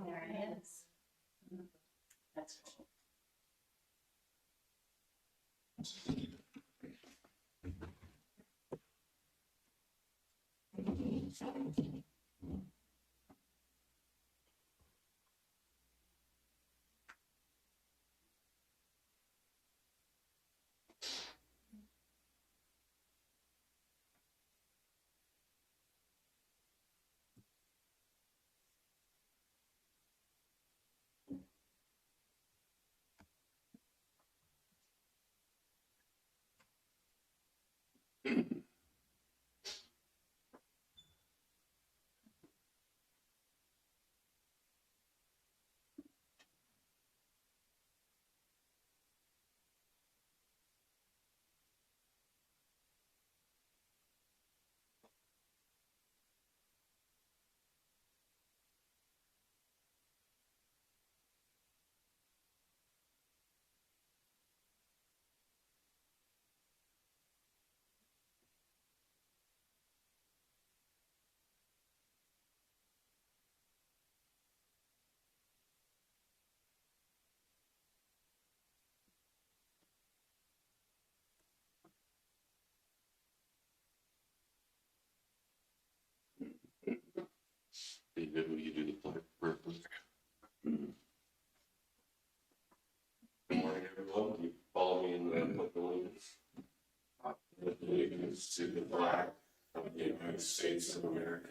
There it is. That's cool. Be good when you do the pledge. Good morning, everyone. You follow me in the pledge of allegiance. I pledge allegiance to the flag of the United States of America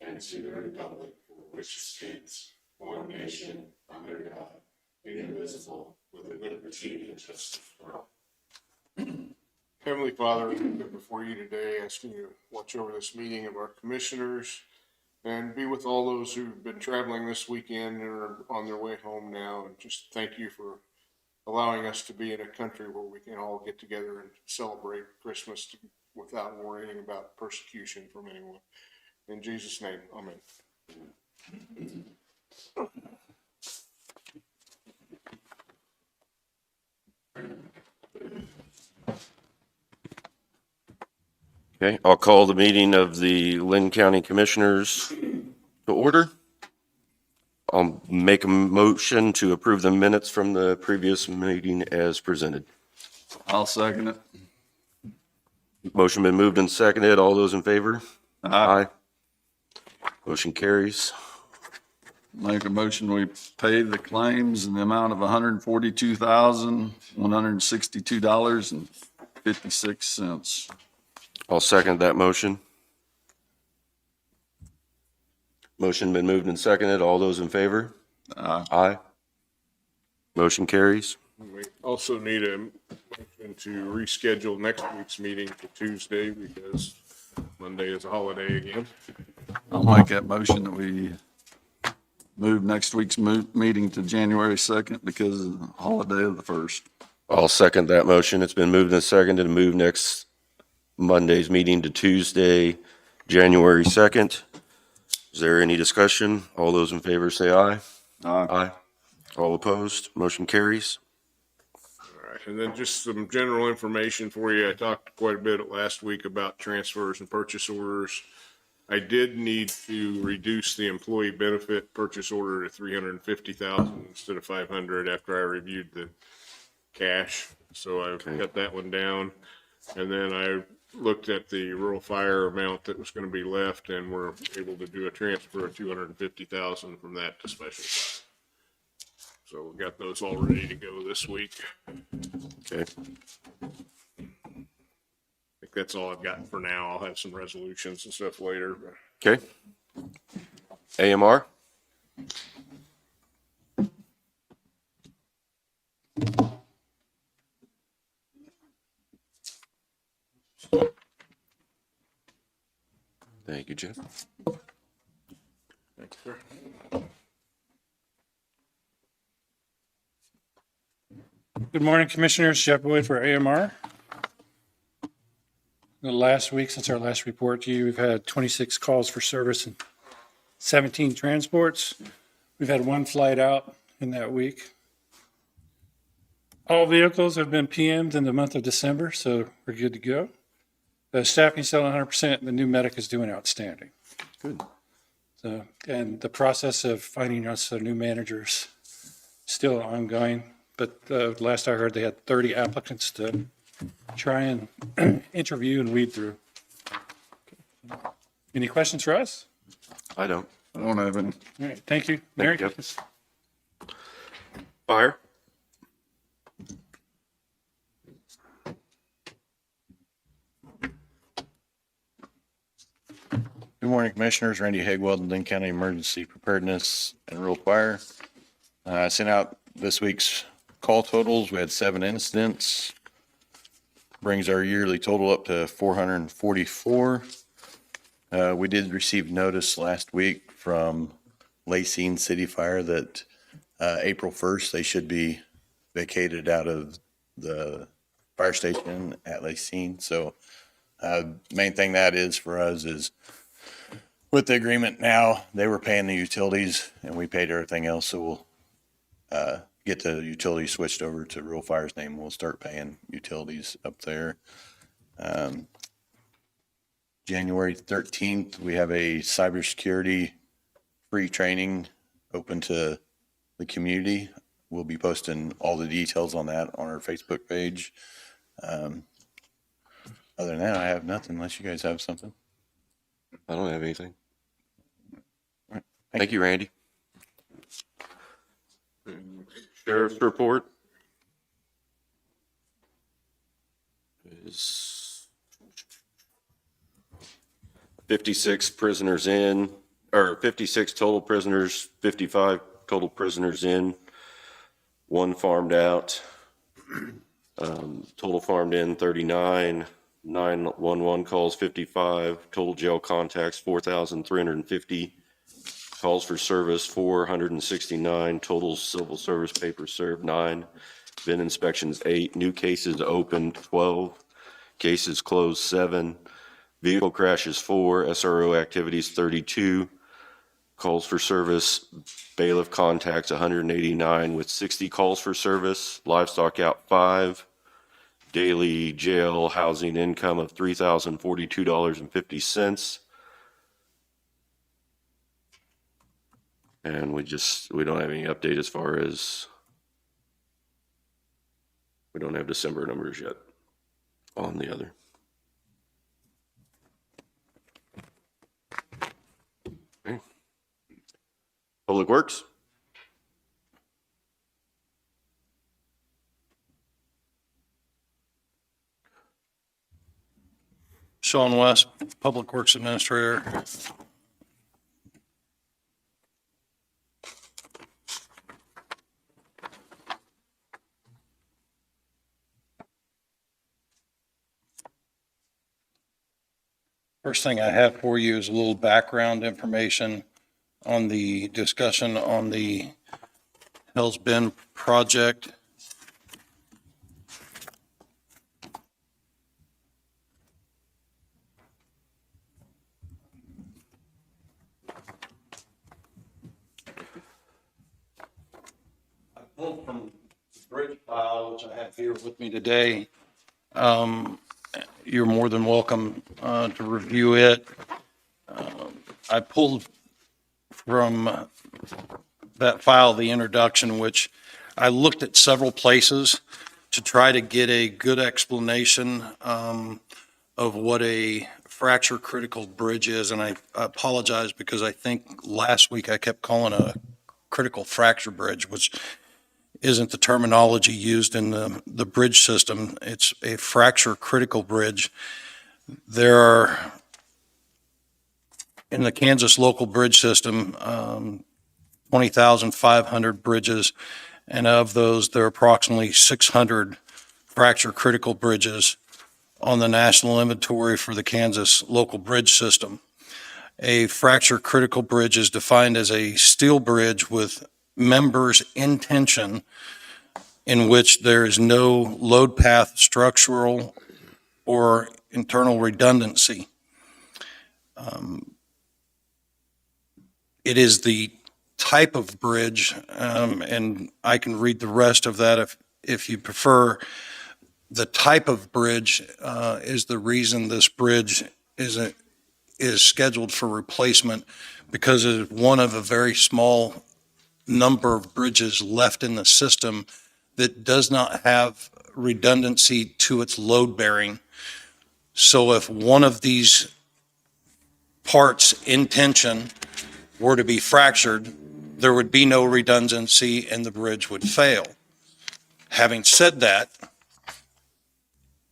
and to the republic for which it stands, one nation, under God, indivisible, with liberty and justice for all. Heavenly Father, we come before you today, asking you to watch over this meeting of our commissioners and be with all those who've been traveling this weekend and are on their way home now. And just thank you for allowing us to be in a country where we can all get together and celebrate Christmas without worrying about persecution from anyone. In Jesus' name, amen. Okay, I'll call the meeting of the Linn County Commissioners to order. I'll make a motion to approve the minutes from the previous meeting as presented. I'll second it. Motion been moved and seconded. All those in favor? Aye. Motion carries. Make a motion, we pay the claims in the amount of $142,162.56. I'll second that motion. Motion been moved and seconded. All those in favor? Aye. Aye. Motion carries. We also need a motion to reschedule next week's meeting to Tuesday because Monday is a holiday again. I'll make that motion that we move next week's meeting to January 2nd because of the holiday of the 1st. I'll second that motion. It's been moved and seconded to move next Monday's meeting to Tuesday, January 2nd. Is there any discussion? All those in favor say aye. Aye. Aye. All opposed? Motion carries. All right, and then just some general information for you. I talked quite a bit last week about transfers and purchase orders. I did need to reduce the employee benefit purchase order to 350,000 instead of 500 after I reviewed the cash. So I've cut that one down. And then I looked at the rural fire amount that was going to be left, and we're able to do a transfer of 250,000 from that to special fire. So we got those all ready to go this week. Okay. I think that's all I've got for now. I'll have some resolutions and stuff later. Okay. AMR? Thank you, Jeff. Thanks, sir. Good morning, Commissioners. Jeff Boyd for AMR. The last week, since our last report to you, we've had 26 calls for service and 17 transports. We've had one flight out in that week. All vehicles have been PM'd in the month of December, so we're good to go. The staffing's still 100%, and the new medic is doing outstanding. Good. So, and the process of finding us a new manager is still ongoing. But last I heard, they had 30 applicants to try and interview and weed through. Any questions for us? I don't. I don't have any. All right, thank you. Mary? you. Fire? Good morning, Commissioners. Randy Hagwell, Linn County Emergency Preparedness and Rural Fire. I sent out this week's call totals. We had 7 incidents. Brings our yearly total up to 444. We did receive notice last week from Lacine City Fire that April 1st, they should be vacated out of the fire station at Lacine. So main thing that is for us is with the agreement now, they were paying the utilities and we paid everything else. So we'll get the utilities switched over to Rural Fire's name. We'll start paying utilities up there. January 13th, we have a cybersecurity free training open to the community. We'll be posting all the details on that on our Facebook page. Other than that, I have nothing unless you guys have something. I don't have anything. Thank Thank you, Randy. Sheriff's report is 56 prisoners in, or 56 total prisoners, 55 total prisoners in, 1 farmed out, total farmed in 39, 911 calls 55, total jail contacts 4,350, calls for service 469, total civil service papers served 9, VIN inspections 8, new cases opened 12, cases closed 7, vehicle crashes 4, SRO activities 32, calls for service, bailiff contacts 189 with 60 calls for service, livestock out 5, daily jail housing income of $3,042.50. And we don't have any update as far as, we don't have December numbers yet on the other. Okay. Public Works? Sean West, Public Works Administrator. First thing I have for you is a little background information on the discussion on the Hell's Bend project. I pulled from the bridge file, which I have here with me today. You're more than welcome to review it. I pulled from that file the introduction, which I looked at several places to try to get a good explanation of what a fracture critical bridge is. And I apologize because I think last week I kept calling a critical fracture bridge, which isn't the terminology used in the bridge system. It's a fracture critical bridge. There are, in the Kansas local bridge system, 20,500 bridges, and of those, there are approximately 600 fracture critical bridges on the national inventory for the Kansas local bridge system. A fracture critical bridge is defined as a steel bridge with members in tension in which there is no load path structural or internal redundancy. It is the type of bridge, and I can read the rest of that if you prefer. The type of bridge is the reason this bridge is scheduled for replacement, because it is one of a very small number of bridges left in the system that does not have redundancy to its load bearing. So if one of these parts in tension were to be fractured, there would be no redundancy and the bridge would fail. Having said that,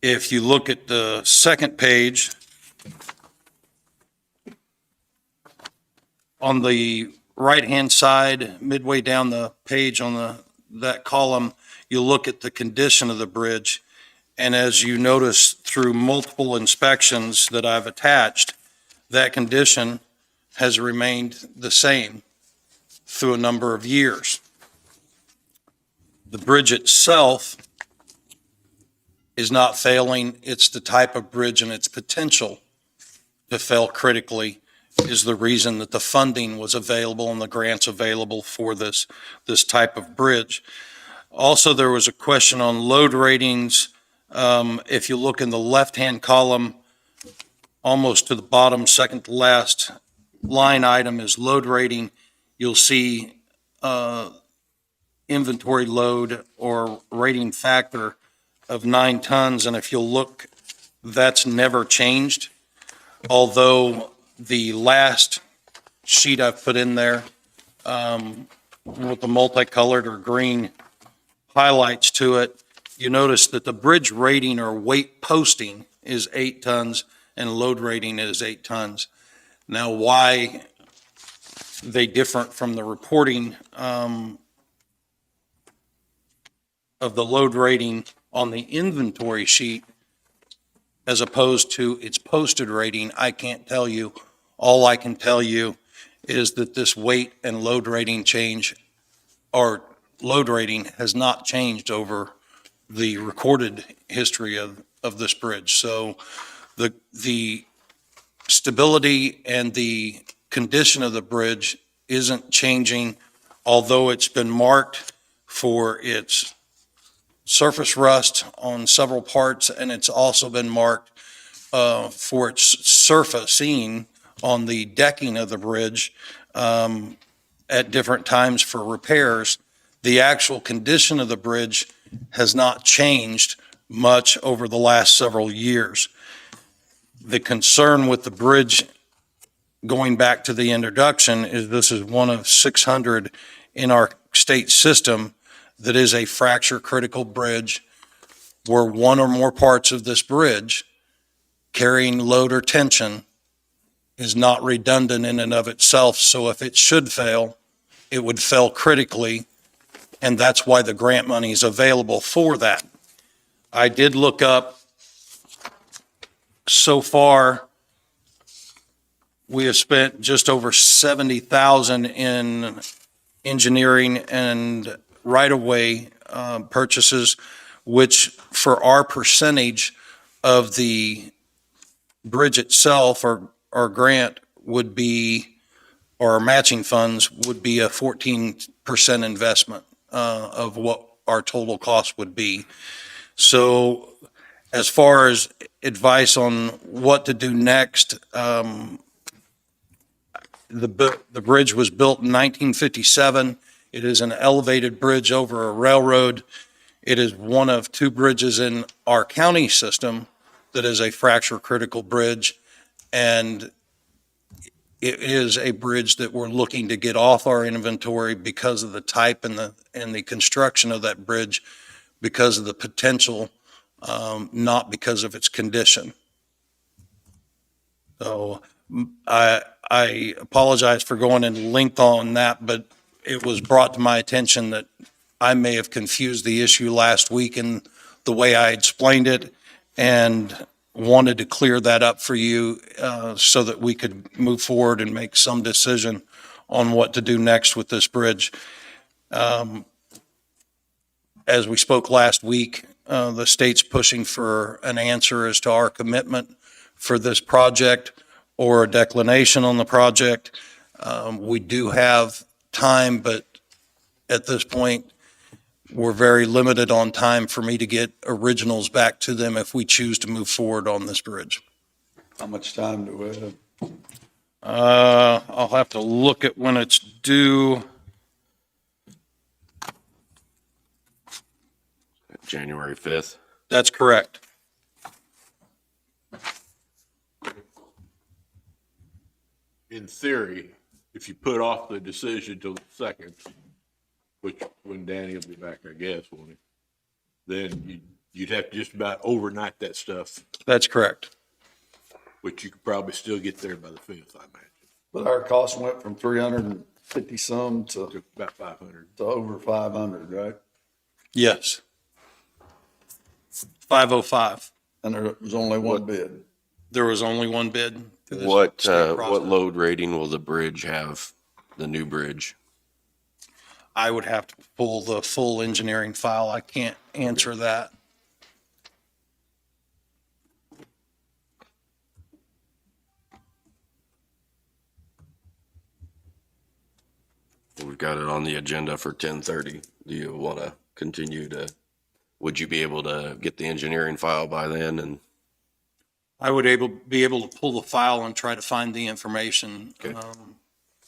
if you look at the second page, on the right-hand side, midway down the page on that column, you look at the condition of the bridge. And as you notice through multiple inspections that I've attached, that condition has remained the same through a number of years. The bridge itself is not failing. It's the type of bridge and its potential to fail critically is the reason that the funding was available and the grants available for this type of bridge. Also, there was a question on load ratings. If you look in the left-hand column, almost to the bottom, second to last line item is load rating. You'll see inventory load or rating factor of 9 tons. And if you'll look, that's never changed. Although the last sheet I've put in there with the multicolored or green highlights to it, you notice that the bridge rating or weight posting is 8 tons and load rating is 8 tons. Now, why they different from the reporting of the load rating on the inventory sheet as opposed to its posted rating, I can't tell you. All I can tell you is that this weight and load rating change, or load rating, has not changed over the recorded history of this bridge. So the stability and the condition of the bridge isn't changing, although it's been marked for its surface rust on several parts, and it's also been marked for its surfacing on the decking of the bridge at different times for repairs. The actual condition of the bridge has not changed much over the last several years. The concern with the bridge, going back to the introduction, is this is one of 600 in our state system that is a fracture critical bridge where one or more parts of this bridge carrying load or tension is not redundant in and of itself. So if it should fail, it would fail critically, and that's why the grant money is available for that. I did look up, so far, we have spent just over $70,000 in engineering and right-of-way purchases, which for our percentage of the bridge itself or grant would be, or matching funds would be a 14% investment of what our total cost would be. So as far as advice on what to do next, the bridge was built in 1957. It is an elevated bridge over a railroad. It is one of 2 bridges in our county system that is a fracture critical bridge. And it is a bridge that we're looking to get off our inventory because of the type and the construction of that bridge, because of the potential, not because of its condition. So I apologize for going in length on that, but it was brought to my attention that I may have confused the issue last week in the way I explained it, and wanted to clear that up for you so that we could move forward and make some decision on what to do next with this bridge. as we spoke last week, the state's pushing for an answer as to our commitment for this project or a declination on the project. We do have time, but at this point, we're very limited on time for me to get originals back to them if we choose to move forward on this bridge. How much time do we have? I'll have to look at when it's due. January 5th. That's correct. In theory, if you put off the decision till the second, which when Danny will be back, I guess, won't he? Then you'd have to just about overnight that stuff, That's correct. which you could probably still get there by the 5th, I imagine, But our cost went from 350 some to to about 500. over 500, right? Yes. 505. And there was only one bid. There was only one bid. through this What, state what process. load rating will the bridge have, the new bridge? I would have to pull the full engineering file. I can't answer that. We've got it on the agenda for 10:30. Do you want to continue to, would you be able to get the engineering file by then? And I would be able to pull the file and try to find the information, Okay.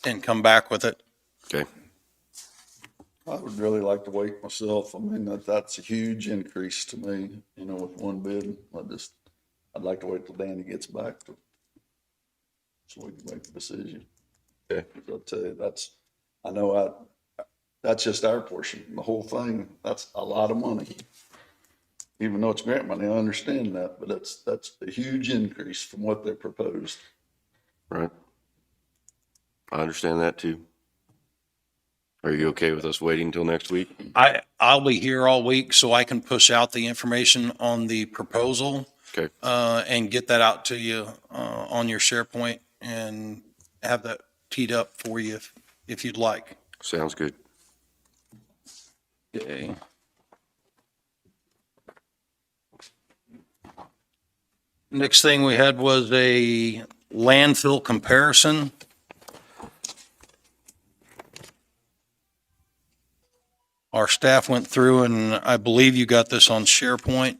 and come back with it. Okay, I would really like to wait myself. I mean, that's a huge increase to me, you know, with one bid. I'd like to wait till Danny gets back so we can make the decision. Okay. I'll tell you, that's just our portion, the whole thing, that's a lot of money. Even though it's grant money, I understand that, but that's a huge increase from what they proposed. right. I understand that too. Are you okay with us waiting till next week? I'll be here all week so I can push out the information on the proposal. Okay. And get that out to you, on your SharePoint and have that teed up for you if you'd like. Sounds good. Okay. Next thing we had was a landfill comparison. Our staff went through, and I believe you got this on SharePoint.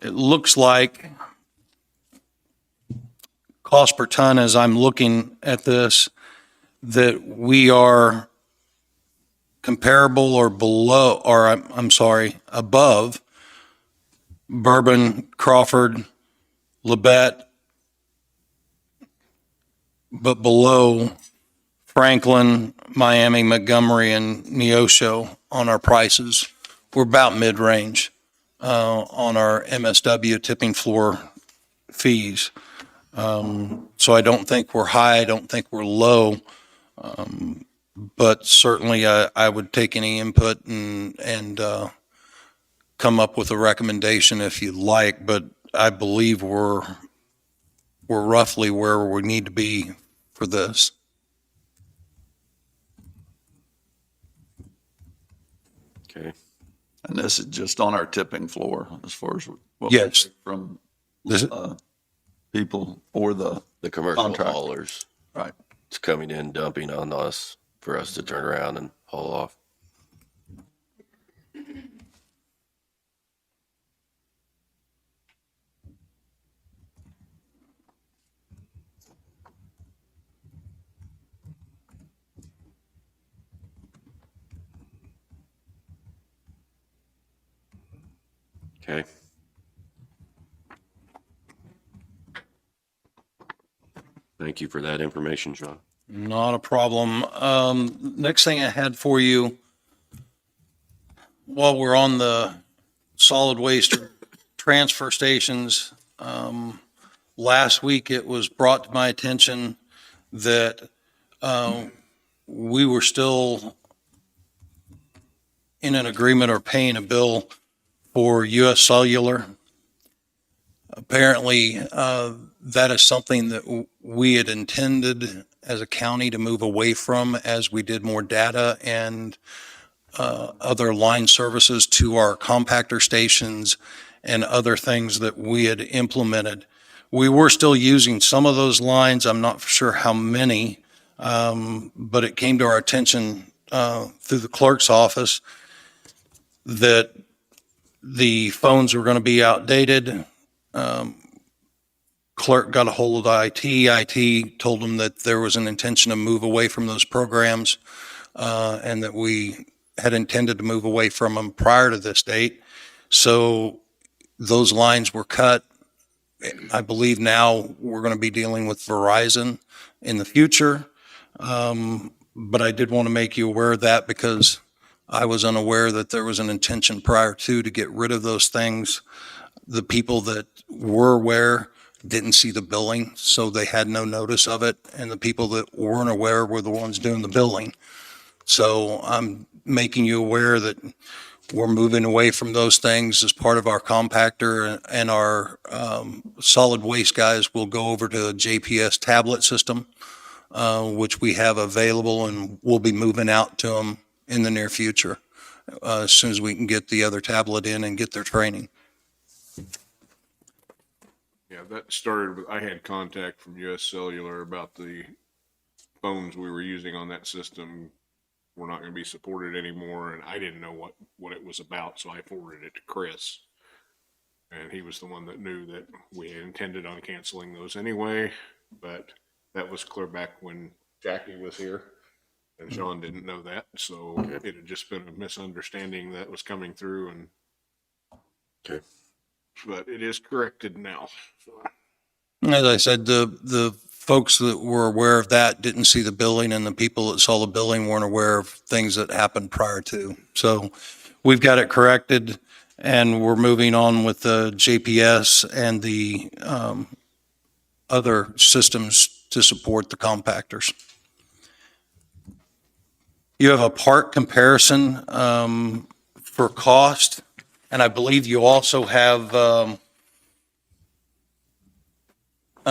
It looks like cost per ton, as I'm looking at this, that we are comparable or below, or I'm sorry, above Bourbon, Crawford, Labette, but below Franklin, Miami, Montgomery, and Neosho on our prices. We're about mid-range on our MSW tipping floor fees. So I don't think we're high, I don't think we're low. But certainly I would take any input and come up with a recommendation if you'd like, but I believe we're roughly where we need to be for this. Okay. And this is just on our tipping floor as far as what. Yes. From, This- people or the The commercial Contractor. haulers. Right. It's coming in, dumping on us for us to turn around and haul off. Okay. Thank you for that information, John. Not a problem. Next thing I had for you, while we're on the solid waste transfer stations, last week it was brought to my attention that we were still in an agreement or paying a bill for US Cellular. Apparently, that is something that we had intended as a county to move away from as we did more data and other line services to our compactor stations and other things that we had implemented. We were still using some of those lines. I'm not sure how many, but it came to our attention through the clerk's office that the phones were going to be outdated. Clerk got a hold of IT. IT told them that there was an intention to move away from those programs and that we had intended to move away from them prior to this date. So those lines were cut. I believe now we're going to be dealing with Verizon in the future. But I did want to make you aware of that because I was unaware that there was an intention prior to get rid of those things. The people that were aware didn't see the billing, so they had no notice of it. And the people that weren't aware were the ones doing the billing. So I'm making you aware that we're moving away from those things as part of our compactor, and our solid waste guys will go over to a JPS tablet system, which we have available, and we'll be moving out to them in the near future as soon as we can get the other tablet in and get their training. Yeah, that started with, I had contact from US Cellular about the phones we were using on that system were not going to be supported anymore, and I didn't know what it was about, so I forwarded it to Chris. And he was the one that knew that we intended on canceling those anyway, but that was clear back when Jackie was here, and Sean didn't know that, so it had just been a misunderstanding that was coming through, and Okay. but it is corrected now. As I said, the folks that were aware of that didn't see the billing, and the people that saw the billing weren't aware of things that happened prior to. So we've got it corrected, and we're moving on with the JPS and the other systems to support the compactors. You have a part comparison for cost, and I believe you also have an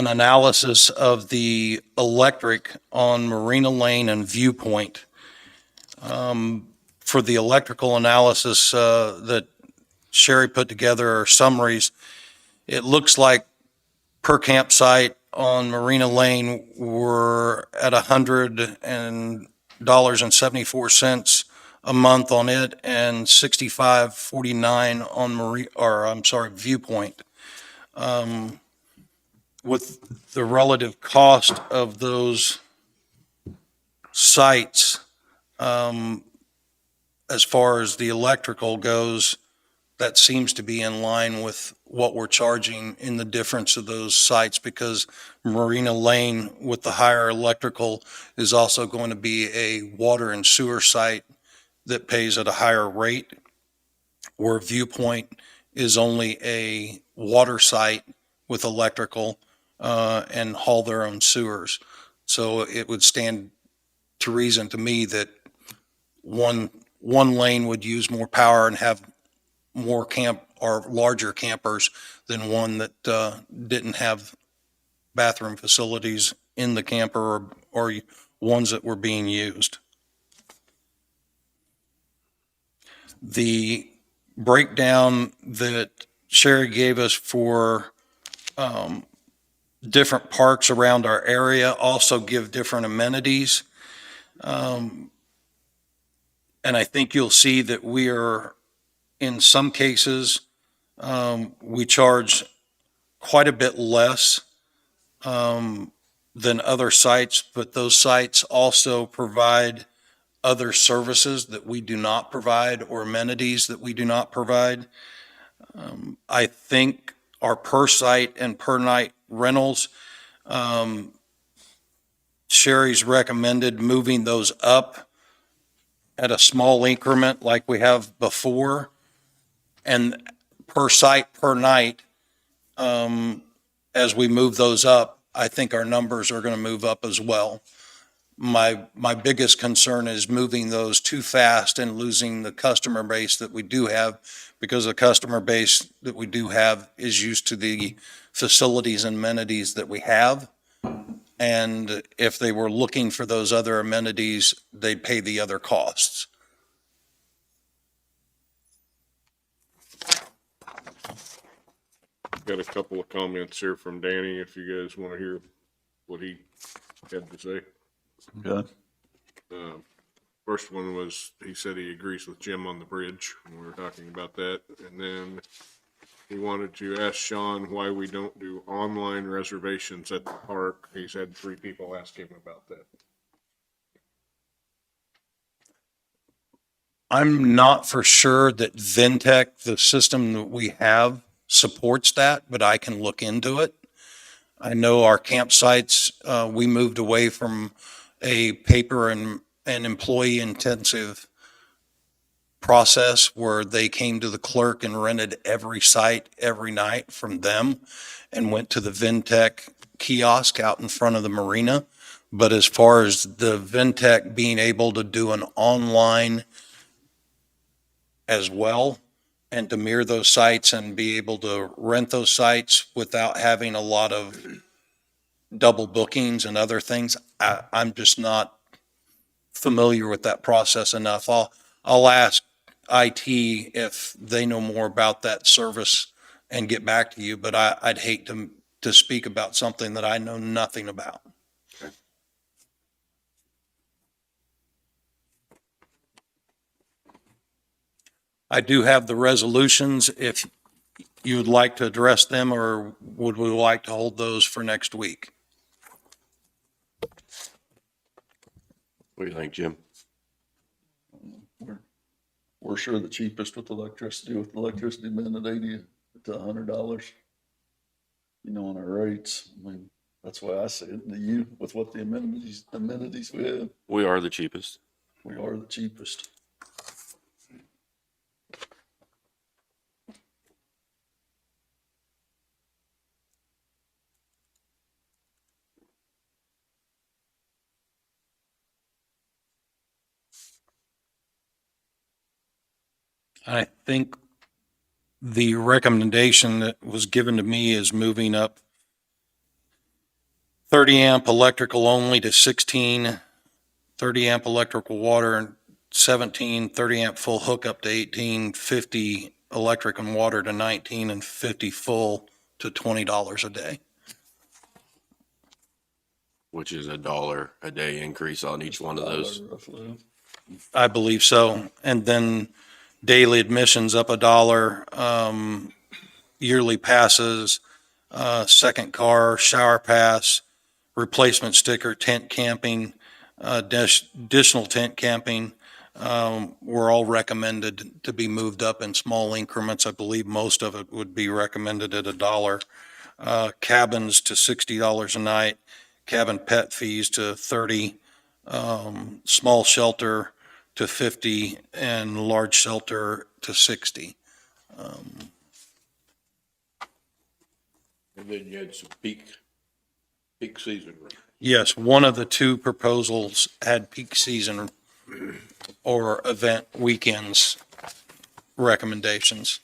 analysis of the electric on Marina Lane and Viewpoint. For the electrical analysis that Sherry put together, or summaries, it looks like per campsite on Marina Lane, we're at $100.74 a month on it, and $65.49 on Viewpoint. With the relative cost of those sites, as far as the electrical goes, that seems to be in line with what we're charging in the difference of those sites, because Marina Lane with the higher electrical is also going to be a water and sewer site that pays at a higher rate, where Viewpoint is only a water site with electrical and haul their own sewers. So it would stand to reason to me that one lane would use more power and have more larger campers than one that didn't have bathroom facilities in the camper, or ones that were being used. The breakdown that Sherry gave us for different parks around our area also give different amenities. And I think you'll see that we are, in some cases, we charge quite a bit less than other sites, but those sites also provide other services that we do not provide, or amenities that we do not provide. I think our per site and per night rentals, Sherry's recommended moving those up at a small increment like we have before, and per site, per night, as we move those up, I think our numbers are going to move up as well. My biggest concern is moving those too fast and losing the customer base that we do have, because the customer base that we do have is used to the facilities and amenities that we have. And if they were looking for those other amenities, they'd pay the other costs. Got a couple of comments here from Danny, if you guys want to hear what he had to say. Okay. First one was, he said he agrees with Jim on the bridge, when we were talking about that. And then he wanted to ask Sean why we don't do online reservations at the park. He's had 3 people ask him about that. I'm not for sure that Ventec, the system that we have, supports that, but I can look into it. I know our campsites, we moved away from a paper and employee intensive process where they came to the clerk and rented every site every night from them and went to the Ventec kiosk out in front of the marina. But as far as the Ventec being able to do an online as well and to mirror those sites and be able to rent those sites without having a lot of double bookings and other things, I'm just not familiar with that process enough. I'll ask IT if they know more about that service and get back to you, but I'd hate to speak about something that I know nothing about. I do have the resolutions if you would like to address them, or would we like to hold those for next week? What do you think, Jim? We're sure the cheapest with electricity been at $80 to $100. You know, on our rates. I mean, that's why I say it. You, with what the amenities we have, We are the cheapest. we are the cheapest. I think the recommendation that was given to me is moving up 30 amp electrical only to 16, 30 amp electrical water and 17, 30 amp full hookup to 18, 50 electric and water to 19, and 50 full to $20 a day. Which is $1 a day increase on each one of those. Roughly. I believe so. And then daily admissions up $1, yearly passes, second car, shower pass, replacement sticker, tent camping, additional tent camping, were all recommended to be moved up in small increments. I believe most of it would be recommended at $1. Cabins to $60 a night, cabin pet fees to 30, small shelter to 50, and large shelter to 60. And then you had some peak season. Yes, one of the 2 proposals had peak season or event weekends recommendations.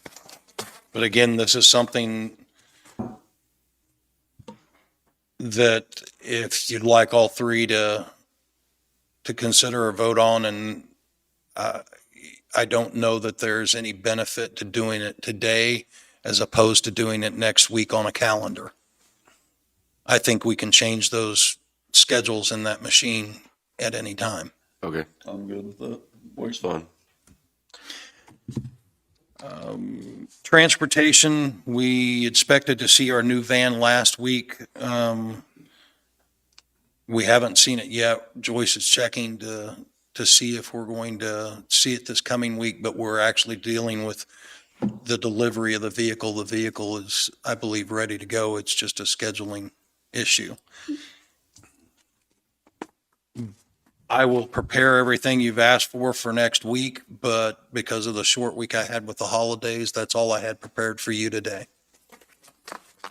But again, this is something that if you'd like all 3 to consider or vote on, and I don't know that there's any benefit to doing it today as opposed to doing it next week on a calendar. I think we can change those schedules in that machine at any time. Okay, I'm good with that. it's fun. Transportation, we expected to see our new van last week. We haven't seen it yet. Joyce is checking to see if we're going to see it this coming week, but we're actually dealing with the delivery of the vehicle. The vehicle is, I believe, ready to go. It's just a scheduling issue. I will prepare everything you've asked for next week, but because of the short week I had with the holidays, that's all I had prepared for you today.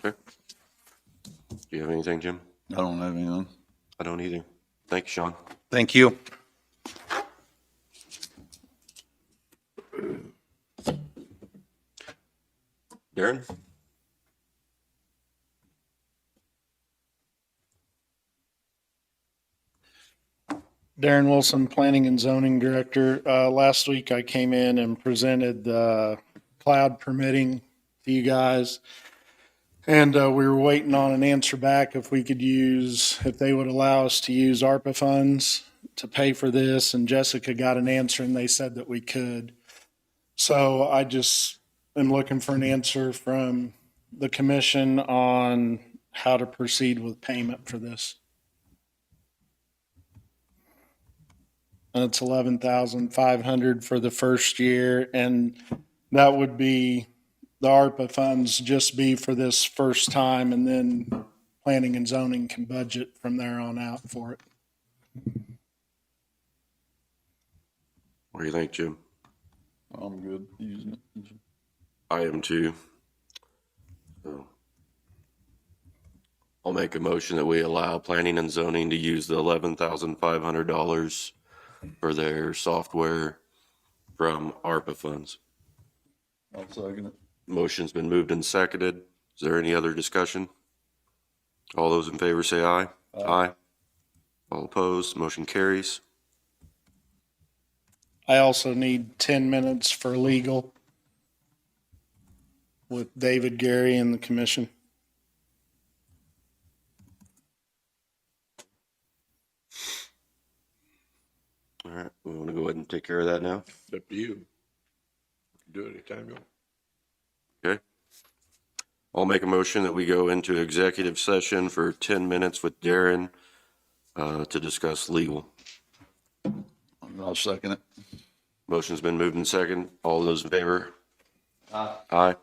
Do you have anything, Jim? I don't have anything. I don't either. Thank you, Sean. Thank you. Darren? Darren Wilson, Planning and Zoning Director. Last week I came in and presented the cloud permitting to you guys. And we were waiting on an answer back if we could use, if they would allow us to use ARPA funds to pay for this. And Jessica got an answer and they said that we could. So I just am looking for an answer from the commission on how to proceed with payment for this. And it's 11,500 for the first year, and that would be, the ARPA funds just be for this first time, and then planning and zoning can budget from there on out for it. What do you think, Jim? I'm good using it. I am too. So I'll make a motion that we allow planning and zoning to use the $11,500 for their software from ARPA funds. I'll second it. Motion's been moved and seconded. Is there any other discussion? All those in favor say aye. Aye. All opposed, motion carries. I also need 10 minutes for legal with David, Gary, and the commission. All right, we want to go ahead and take care of that now? It's up to you. Do it anytime you want. Okay. I'll make a motion that we go into executive session for 10 minutes with Darren to discuss legal. I'll second it. Motion's been moved and second. All those in favor? Aye. Aye.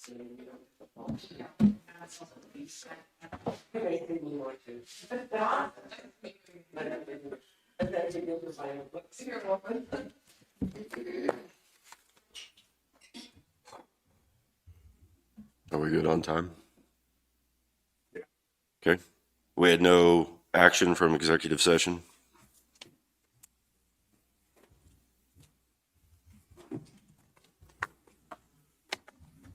You're welcome. Are we good on time? Okay. We had no action from executive session.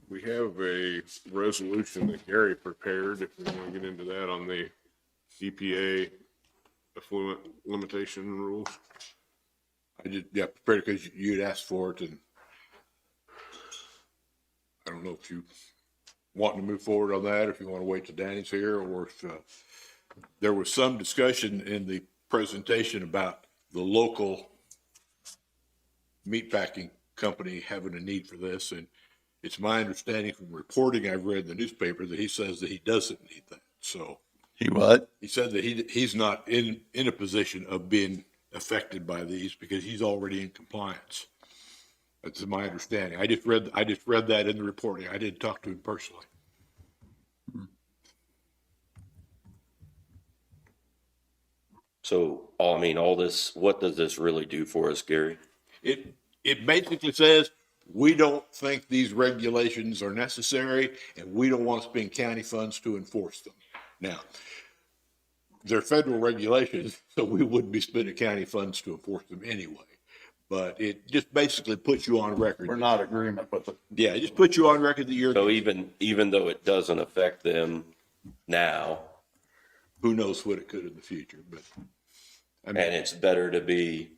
We have a resolution that Gary prepared, if we want to get into that, on the EPA effluent limitation rules. I just, yeah, prepared because you had asked for it, and I don't know if you want to move forward on that, if you want to wait till Danny's here, or if, there was some discussion in the presentation about the local meatpacking company having a need for this, and it's my understanding from reporting I've read in the newspaper that he says that he doesn't need that. So He what? he said that he's not in a position of being affected by these because he's already in compliance. That's my understanding. I just read that in the reporting. I didn't talk to him personally. So, all this, what does this really do for us, Gary? It basically says, we don't think these regulations are necessary and we don't want to spend county funds to enforce them. Now, they're federal regulations, so we wouldn't be spending county funds to enforce them anyway. But it just basically puts you on record. We're not in agreement with it. Yeah, it just puts you on record that you're, So even though it doesn't affect them now, who knows what it could in the future, but. I mean, and it's better to be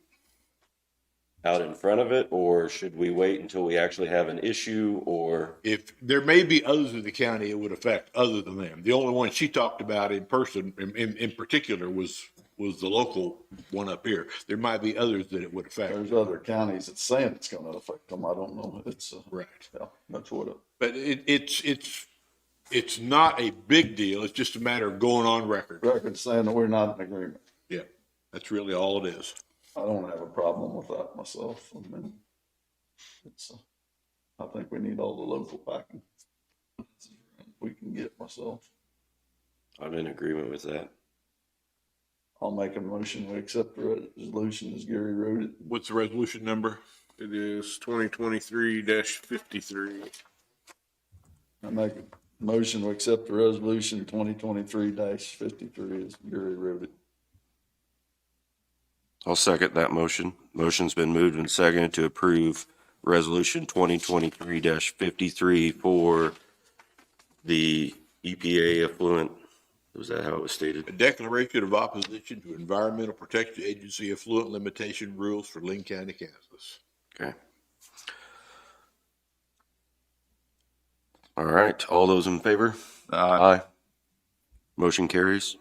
out in front of it, or should we wait until we actually have an issue, or? if there may be others in the county it would affect other than them. The only one she talked about in person, in particular, was the local one up here. There might be others that it would affect. There's other counties that's saying it's gonna affect them. I don't know. It's, Right. yeah, that's what it. But it's not a big deal. It's just a matter of going on record. Record saying that we're not in agreement. Yeah, that's really all it is. I don't have a problem with that myself. I mean, it's, I think we need all the local packing we can get myself. I'm in agreement with that. I'll make a motion. We accept the resolution as Gary wrote it. What's the resolution number? It is 2023-53. I make a motion to accept the resolution 2023-53 as Gary wrote it. I'll second that motion. Motion's been moved and seconded to approve resolution 2023-53 for the EPA effluent. Was that how it was stated? A declaration of opposition to Environmental Protection Agency effluent limitation rules for Linn County, Kansas. Okay. All right, all those in favor? Aye. Motion carries.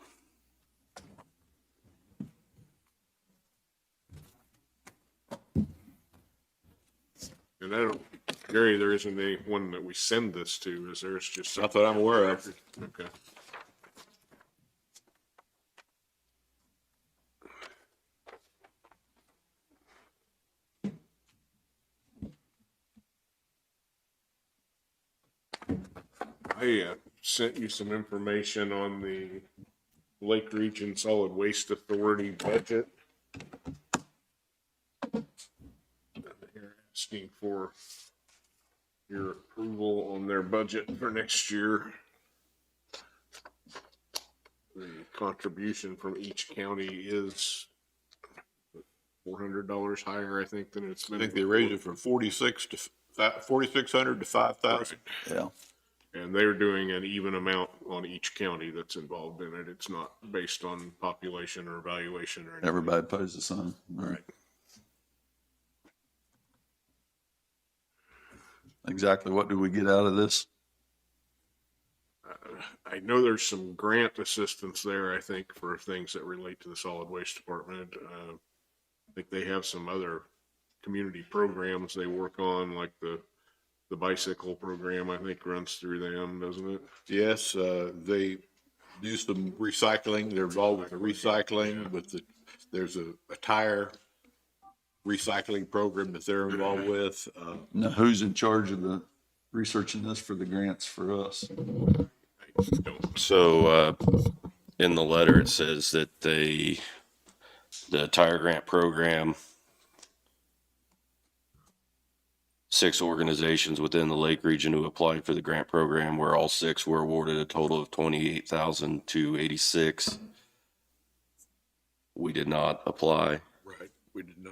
And I don't, Gary, there isn't any one that we send this to, is there? It's just. Not that I'm aware of. Okay. I sent you some information on the Lake Region Solid Waste Authority budget. They're asking for your approval on their budget for next year. The contribution from each county is $400 higher, I think, than it's been. I think they raised it from 4,600 to 5,000. Yeah. And they're doing an even amount on each county that's involved in it. It's not based on population or valuation or anything. Everybody pays the same. All right. Exactly what do we get out of this? I know there's some grant assistance there, I think, for things that relate to the solid waste department. I think they have some other community programs they work on, like the bicycle program, I think runs through them, doesn't it? Yes, they do some recycling. They're involved with the recycling, there's a tire recycling program that they're involved with. Now, who's in charge of the researching this for the grants for us? So, in the letter, it says that the tire grant program, 6 organizations within the Lake region who applied for the grant program, where all 6 were awarded a total of $28,286. We did not apply. Right, we did not.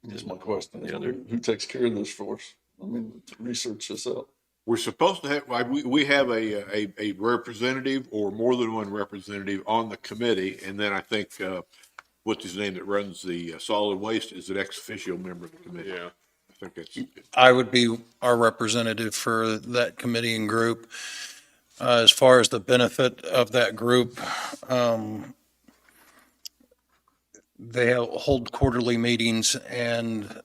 That's my question. Yeah, Who takes care of this for us? I mean, to research this out. We're supposed to have, we have a representative or more than one representative on the committee. And then I think, what's his name that runs the solid waste is an ex officio member of the committee. Yeah. I think that's, I would be our representative for that committee and group. As far as the benefit of that group, they hold quarterly meetings, and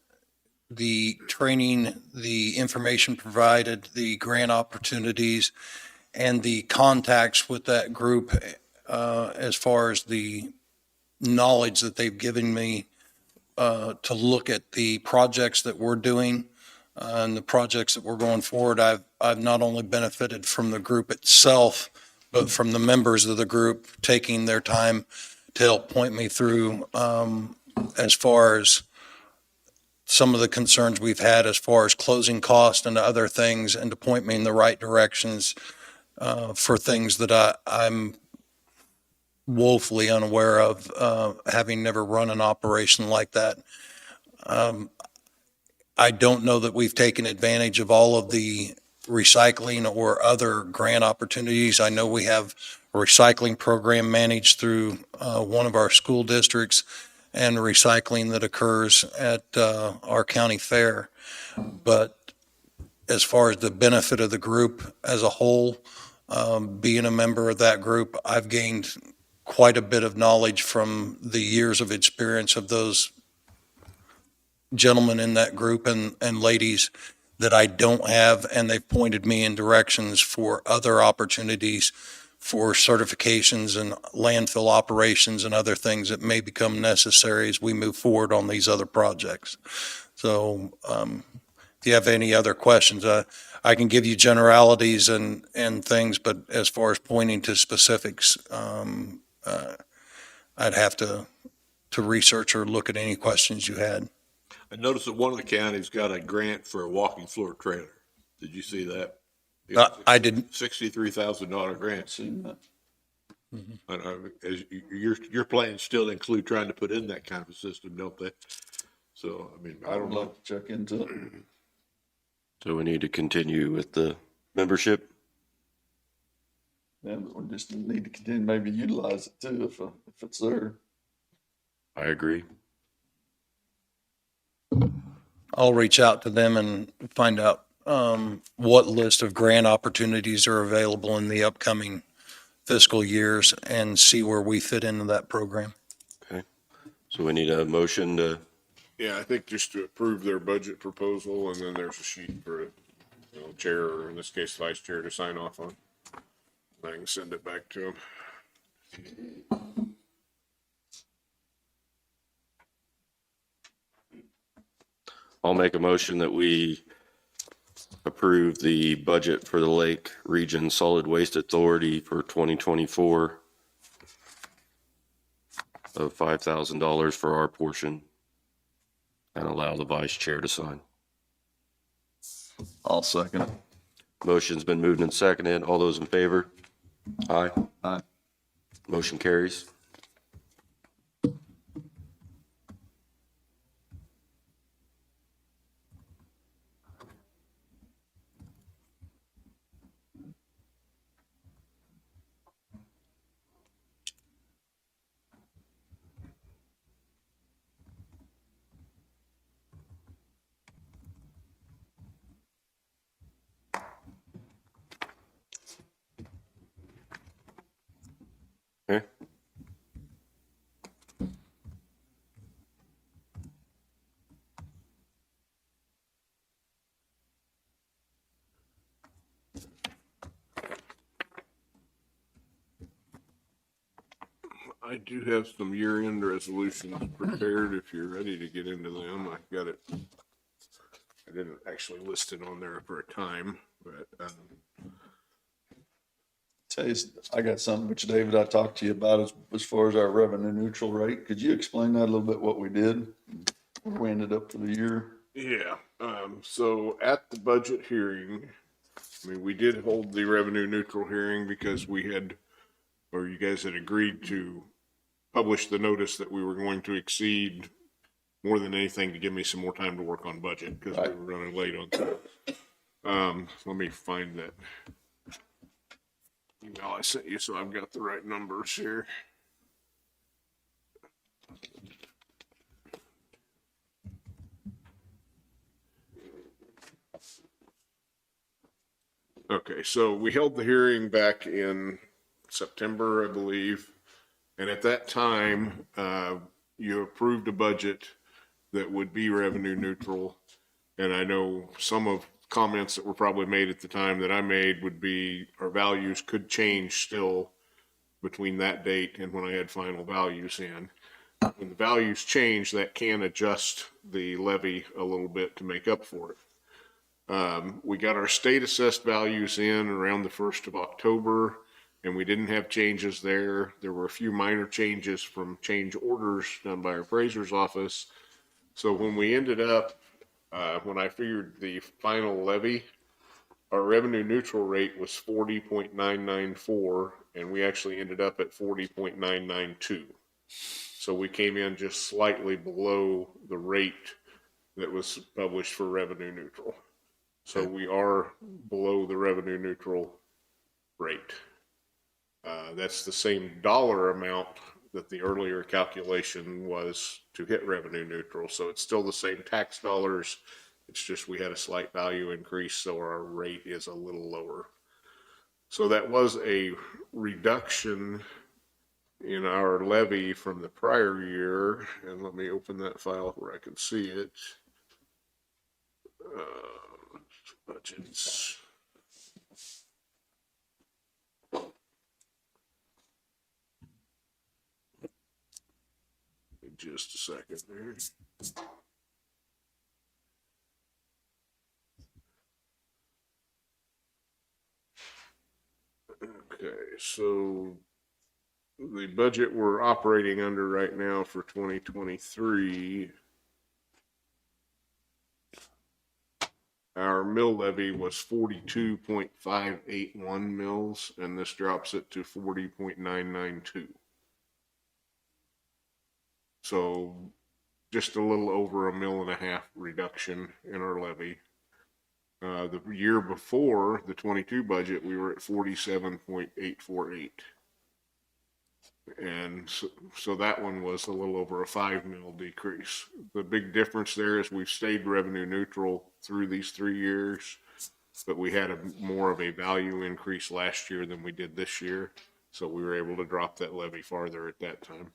the training, the information provided, the grant opportunities, and the contacts with that group, as far as the knowledge that they've given me to look at the projects that we're doing and the projects that we're going forward. I've not only benefited from the group itself, but from the members of the group taking their time to help point me through as far as some of the concerns we've had as far as closing costs and other things, and to point me in the right directions for things that I'm woefully unaware of, having never run an operation like that. I don't know that we've taken advantage of all of the recycling or other grant opportunities. I know we have a recycling program managed through one of our school districts, and recycling that occurs at our county fair. But as far as the benefit of the group as a whole, being a member of that group, I've gained quite a bit of knowledge from the years of experience of those gentlemen in that group and ladies that I don't have, and they've pointed me in directions for other opportunities for certifications and landfill operations and other things that may become necessary as we move forward on these other projects. So if you have any other questions, I can give you generalities and things, but as far as pointing to specifics, I'd have to research or look at any questions you had. I noticed that one of the counties got a grant for a walking floor trailer. Did you see that? I didn't. $63,000 grant. Seen that. Your plans still include trying to put in that kind of a system, don't they? So, I mean, I I don't would know. like to check into it. So we need to continue with the membership. Yeah, but we just need to continue, maybe utilize it too, if it's there. I agree. I'll reach out to them and find out what list of grant opportunities are available in the upcoming fiscal years and see where we fit into that program. So we need a motion to, Yeah, I think just to approve their budget proposal, and then there's a sheet for, chair, or in this case, vice chair, to sign off on. I can send it back to them. I'll make a motion that we approve the budget for the Lake Region Solid Waste Authority for 2024 of $5,000 for our portion, and allow the vice chair to sign. I'll second it. Motion's been moved and seconded. All those in favor? Aye. Aye. Motion carries. Okay. I do have some year-end resolutions prepared if you're ready to get into them. I got it. I didn't actually list it on there for a time, but, Tell you, I got something which David, I talked to you about as far as our revenue neutral rate. Could you explain that a little bit, what we did? Where we ended up for the year? yeah, so at the budget hearing, I mean, we did hold the revenue neutral hearing because we had, or you guys had agreed to publish the notice that we were going to exceed more than anything to give me some more time to work on budget because we were running late on that. Let me find that email I sent you so I've got the right numbers here. Okay, so we held the hearing back in September, I believe. And at that time, you approved a budget that would be revenue neutral. And I know some of comments that were probably made at the time that I made would be our values could change still between that date and when I had final values in. When the values change, that can adjust the levy a little bit to make up for it. We got our state assessed values in around the 1st of October, and we didn't have changes there. There were a few minor changes from change orders done by our appraiser's office. So when we ended up, when I figured the final levy, our revenue neutral rate was 40.994, and we actually ended up at 40.992. So we came in just slightly below the rate that was published for revenue neutral. So we are below the revenue neutral rate. That's the same dollar amount that the earlier calculation was to hit revenue neutral. So it's still the same tax dollars. It's just we had a slight value increase, so our rate is a little lower. So that was a reduction in our levy from the prior year. And let me open that file where I can see it. Budgets. Just a second there. Okay, so the budget we're operating under right now for 2023, our mill levy was 42.581 mills, and this drops it to 40.992. So just a little over $1.5 million reduction in our levy. The year before the 22 budget, we were at 47.848. And so that one was a little over a 5 mil decrease. The big difference there is we've stayed revenue neutral through these 3 years, but we had more of a value increase last year than we did this year. So we were able to drop that levy farther at that time.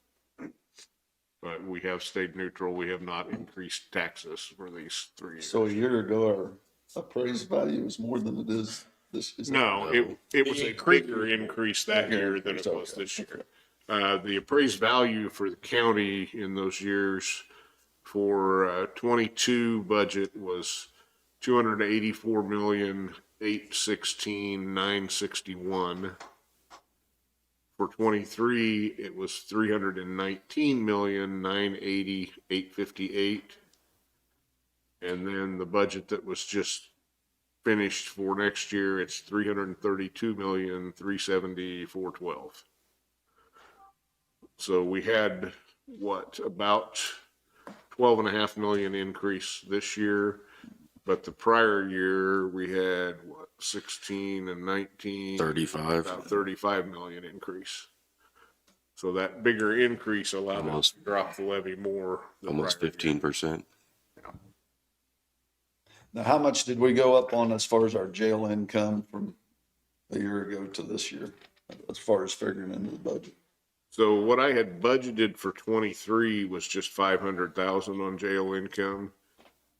But we have stayed neutral. We have not increased taxes for these 3 years. So a year ago, our appraised value is more than it is this. No, it was a bigger increase that year than it was this year. The appraised value for the county in those years for 22 budget was 284,816,961. For 23, it was 319,980,858. And then the budget that was just finished for next year, it's 332,370,412. So we had about 12.5 million increase this year, but the prior year we had 16 and 19, 35. about 35 million increase. So that bigger increase allowed us to drop the levy more. Almost 15%. Now, how much did we go up on as far as our jail income from a year ago to this year, as far as figuring into the budget? So what I had budgeted for 23 was just 500,000 on jail income.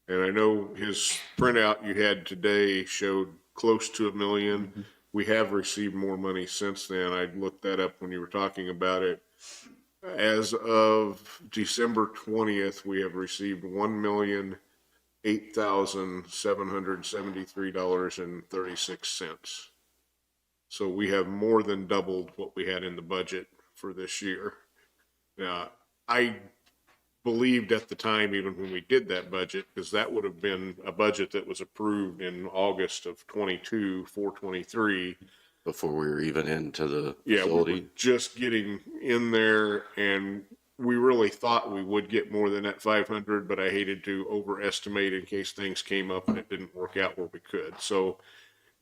And I know his printout you had today showed close to $1 million. Mm-hmm. We have received more money since then. I looked that up when you were talking about it. As of December 20th, we have received $1,008,773.36. So we have more than doubled what we had in the budget for this year. Now, I believed at the time, even when we did that budget, because that would have been a budget that was approved in August of 22 for 23. Before we were even into the Yeah, we were facility. just getting in there, and we really thought we would get more than that 500, but I hated to overestimate in case things came up and it didn't work out where we could. So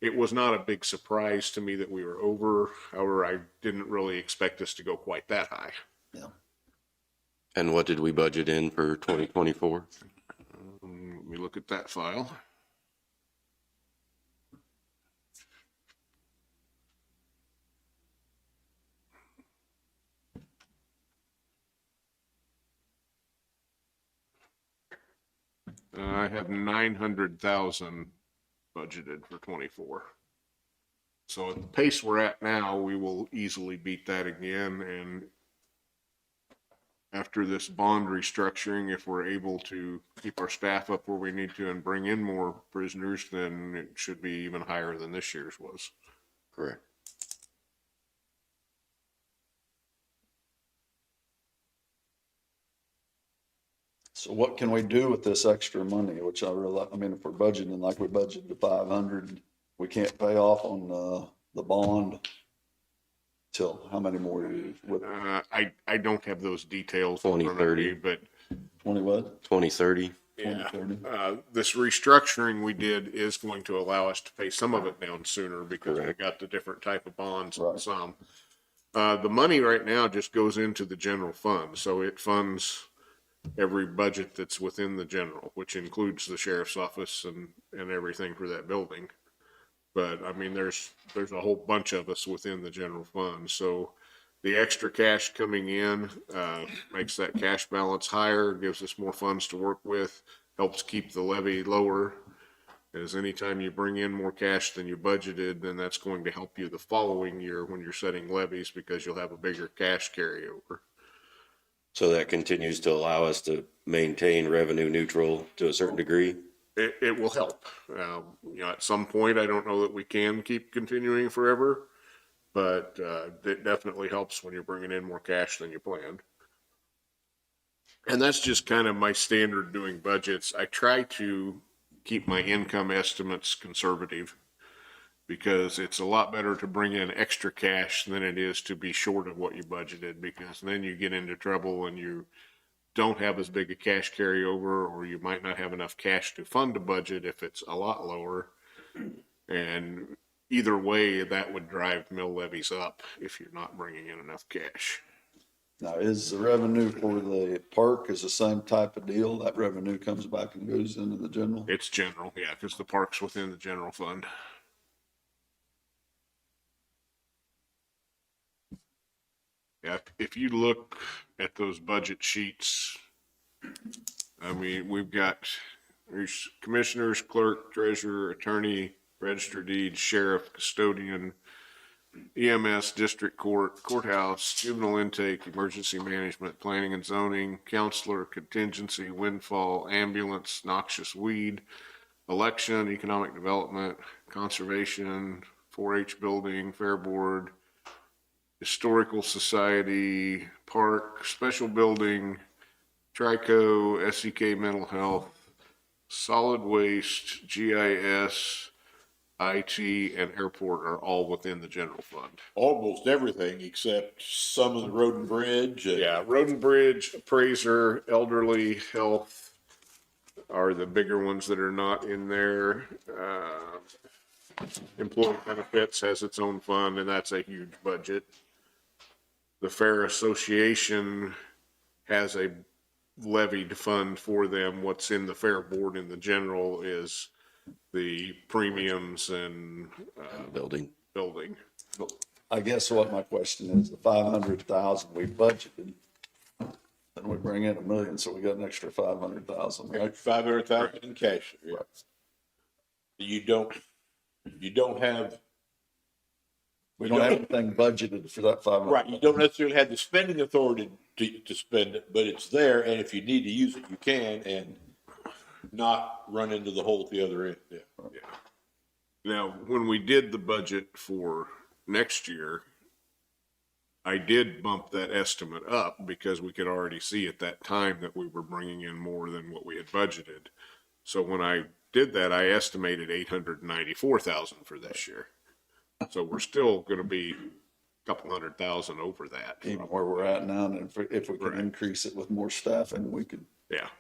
it was not a big surprise to me that we were over. However, I didn't really expect us to go quite that high. And what did we budget in for 2024? Let me look at that file. I have 900,000 budgeted for 24. So at the pace we're at now, we will easily beat that again. And after this bond restructuring, if we're able to keep our staff up where we need to and bring in more prisoners, then it should be even higher than this year's was. Correct. So what can we do with this extra money, which I realize, I mean, if we're budgeting like we budgeted the 500, we can't pay off on the bond till how many more years? With I don't have those details in front of 2030. me, but 20 what? 2030? yeah, 2030? this restructuring we did is going to allow us to pay some of it down sooner because we Correct. got the different type of bonds Right. and some. The money right now just goes into the general fund, so it funds every budget that's within the general, which includes the sheriff's office and everything for that building. But I mean, there's a whole bunch of us within the general fund, so the extra cash coming in, makes that cash balance higher, gives us more funds to work with, helps keep the levy lower. As anytime you bring in more cash than you budgeted, then that's going to help you the following year when you're setting levies because you'll have a bigger cash carryover. So that continues to allow us to maintain revenue neutral to a certain degree? It will help. At some point, I don't know that we can keep continuing forever, but it definitely helps when you're bringing in more cash than you planned. And that's just kind of my standard doing budgets. I try to keep my income estimates conservative because it's a lot better to bring in extra cash than it is to be short of what you budgeted, because then you get into trouble and you don't have as big a cash carryover, or you might not have enough cash to fund a budget if it's a lot lower. And either way, that would drive mill levies up if you're not bringing in enough cash. Now, is the revenue for the park is the same type of deal? That revenue comes back and goes into the general? It's general, yeah, because the park's within the general fund. Yeah, if you look at those budget sheets, I mean, there's commissioners, clerk, treasurer, attorney, register deeds, sheriff, custodian, EMS, district court, courthouse, juvenile intake, emergency management, planning and zoning, counselor, contingency, windfall, ambulance, noxious weed, election, economic development, conservation, 4-H building, fair board, historical society, park, special building, Trico, SEK mental health, solid waste, GIS, IT, and airport are all within the general fund. Almost everything except some of the road and bridge. Yeah, road and bridge, appraiser, elderly, health are the bigger ones that are not in there. Employee benefits has its own fund, and that's a huge budget. The Fair Association has a levied fund for them. What's in the fair board in the general is the premiums and Building. building. I guess what my question is, the 500,000 we budgeted, then we bring in $1 million, so we got an extra 500,000, right? 500,000 in cash. Yeah. You don't have We don't have anything budgeted for that 500. Right, you don't necessarily have the spending authority to spend it, but it's there, and if you need to use it, you can, and not run into the hole at the other end, yeah. Now, when we did the budget for next year, I did bump that estimate up because we could already see at that time that we were bringing in more than what we had budgeted. So when I did that, I estimated 894,000 for this year. So we're still going to be a couple 100,000 over that. Even where we're at now, and if we could Right. increase it with more staff, and we could, Yeah.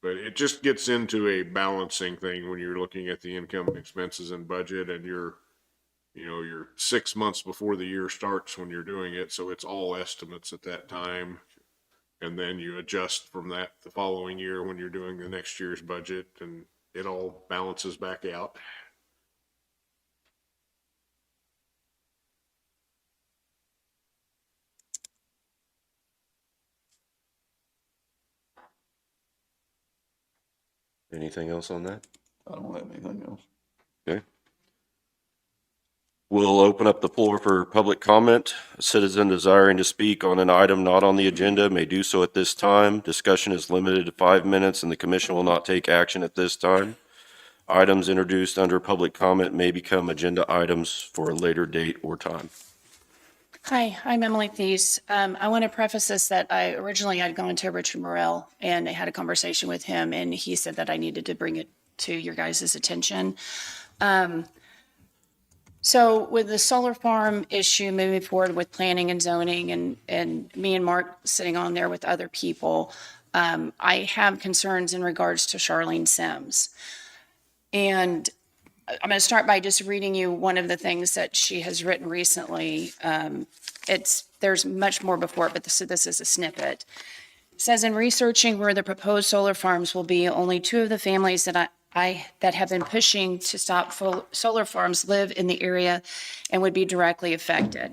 But it just gets into a balancing thing when you're looking at the income and expenses and budget, and you're 6 months before the year starts when you're doing it. So it's all estimates at that time. And then you adjust from that the following year when you're doing the next year's budget, and it all balances back out. Anything else on that? I don't have anything else. Okay. We'll open up the floor for public comment. A citizen desiring to speak on an item not on the agenda may do so at this time. Discussion is limited to 5 minutes, and the commission will not take action at this time. Items introduced under public comment may become agenda items for a later date or time. Hi, I'm Emily Thies. I want to preface this that I'd gone to Richard Morrell and I had a conversation with him, and he said that I needed to bring it to your guys' attention. So with the solar farm issue moving forward with planning and zoning, and me and Mark sitting on there with other people, I have concerns in regards to Charlene Sims. And I'm going to start by just reading you one of the things that she has written recently. There's much more before it, but this is a snippet. It says, in researching where the proposed solar farms will be, only 2 of the families that that have been pushing to stop solar farms live in the area and would be directly affected.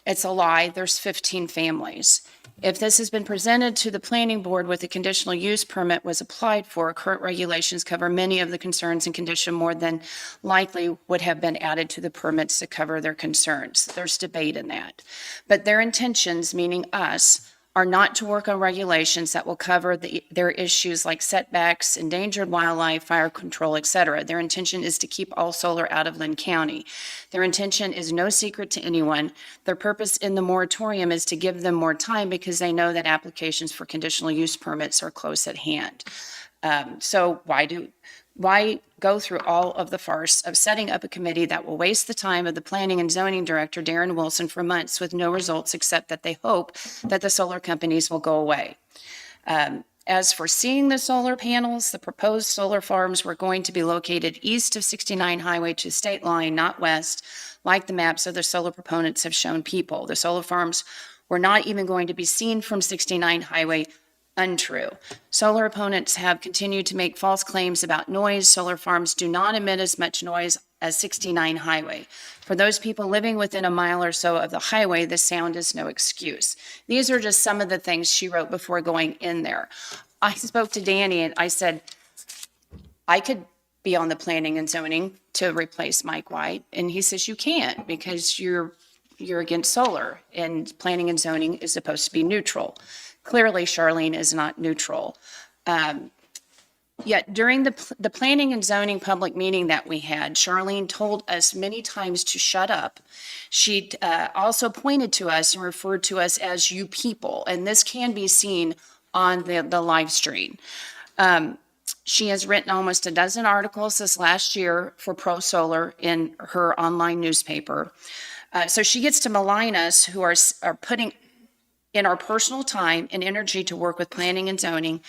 It's a lie. There's 15 families. If this has been presented to the planning board with a conditional use permit was applied for, current regulations cover many of the concerns and condition more than likely would have been added to the permits to cover their concerns. There's debate in that. But their intentions, meaning us, are not to work on regulations that will cover their issues like setbacks, endangered wildlife, fire control, et cetera. Their intention is to keep all solar out of Linn County. Their intention is no secret to anyone. Their purpose in the moratorium is to give them more time because they know that applications for conditional use permits are close at hand. So why go through all of the farce of setting up a committee that will waste the time of the planning and zoning director, Darren Wilson, for months with no results except that they hope that the solar companies will go away? As for seeing the solar panels, the proposed solar farms were going to be located east of 69 Highway to state line, not west, like the maps of the solar proponents have shown people. The solar farms were not even going to be seen from 69 Highway. Untrue. Solar opponents have continued to make false claims about noise. Solar farms do not emit as much noise as 69 Highway. For those people living within a mile or so of the highway, the sound is no excuse. These are just some of the things she wrote before going in there. I spoke to Danny and I said, I could be on the planning and zoning to replace Mike White. And he says, you can't because you're against solar, and planning and zoning is supposed to be neutral. Clearly, Charlene is not neutral. Yet during the planning and zoning public meeting that we had, Charlene told us many times to shut up. She also pointed to us and referred to us as you people, and this can be seen on the live stream. She has written almost a dozen articles this last year for Pro Solar in her online newspaper. So she gets to malign us who are putting in our personal time and energy to work with planning and zoning,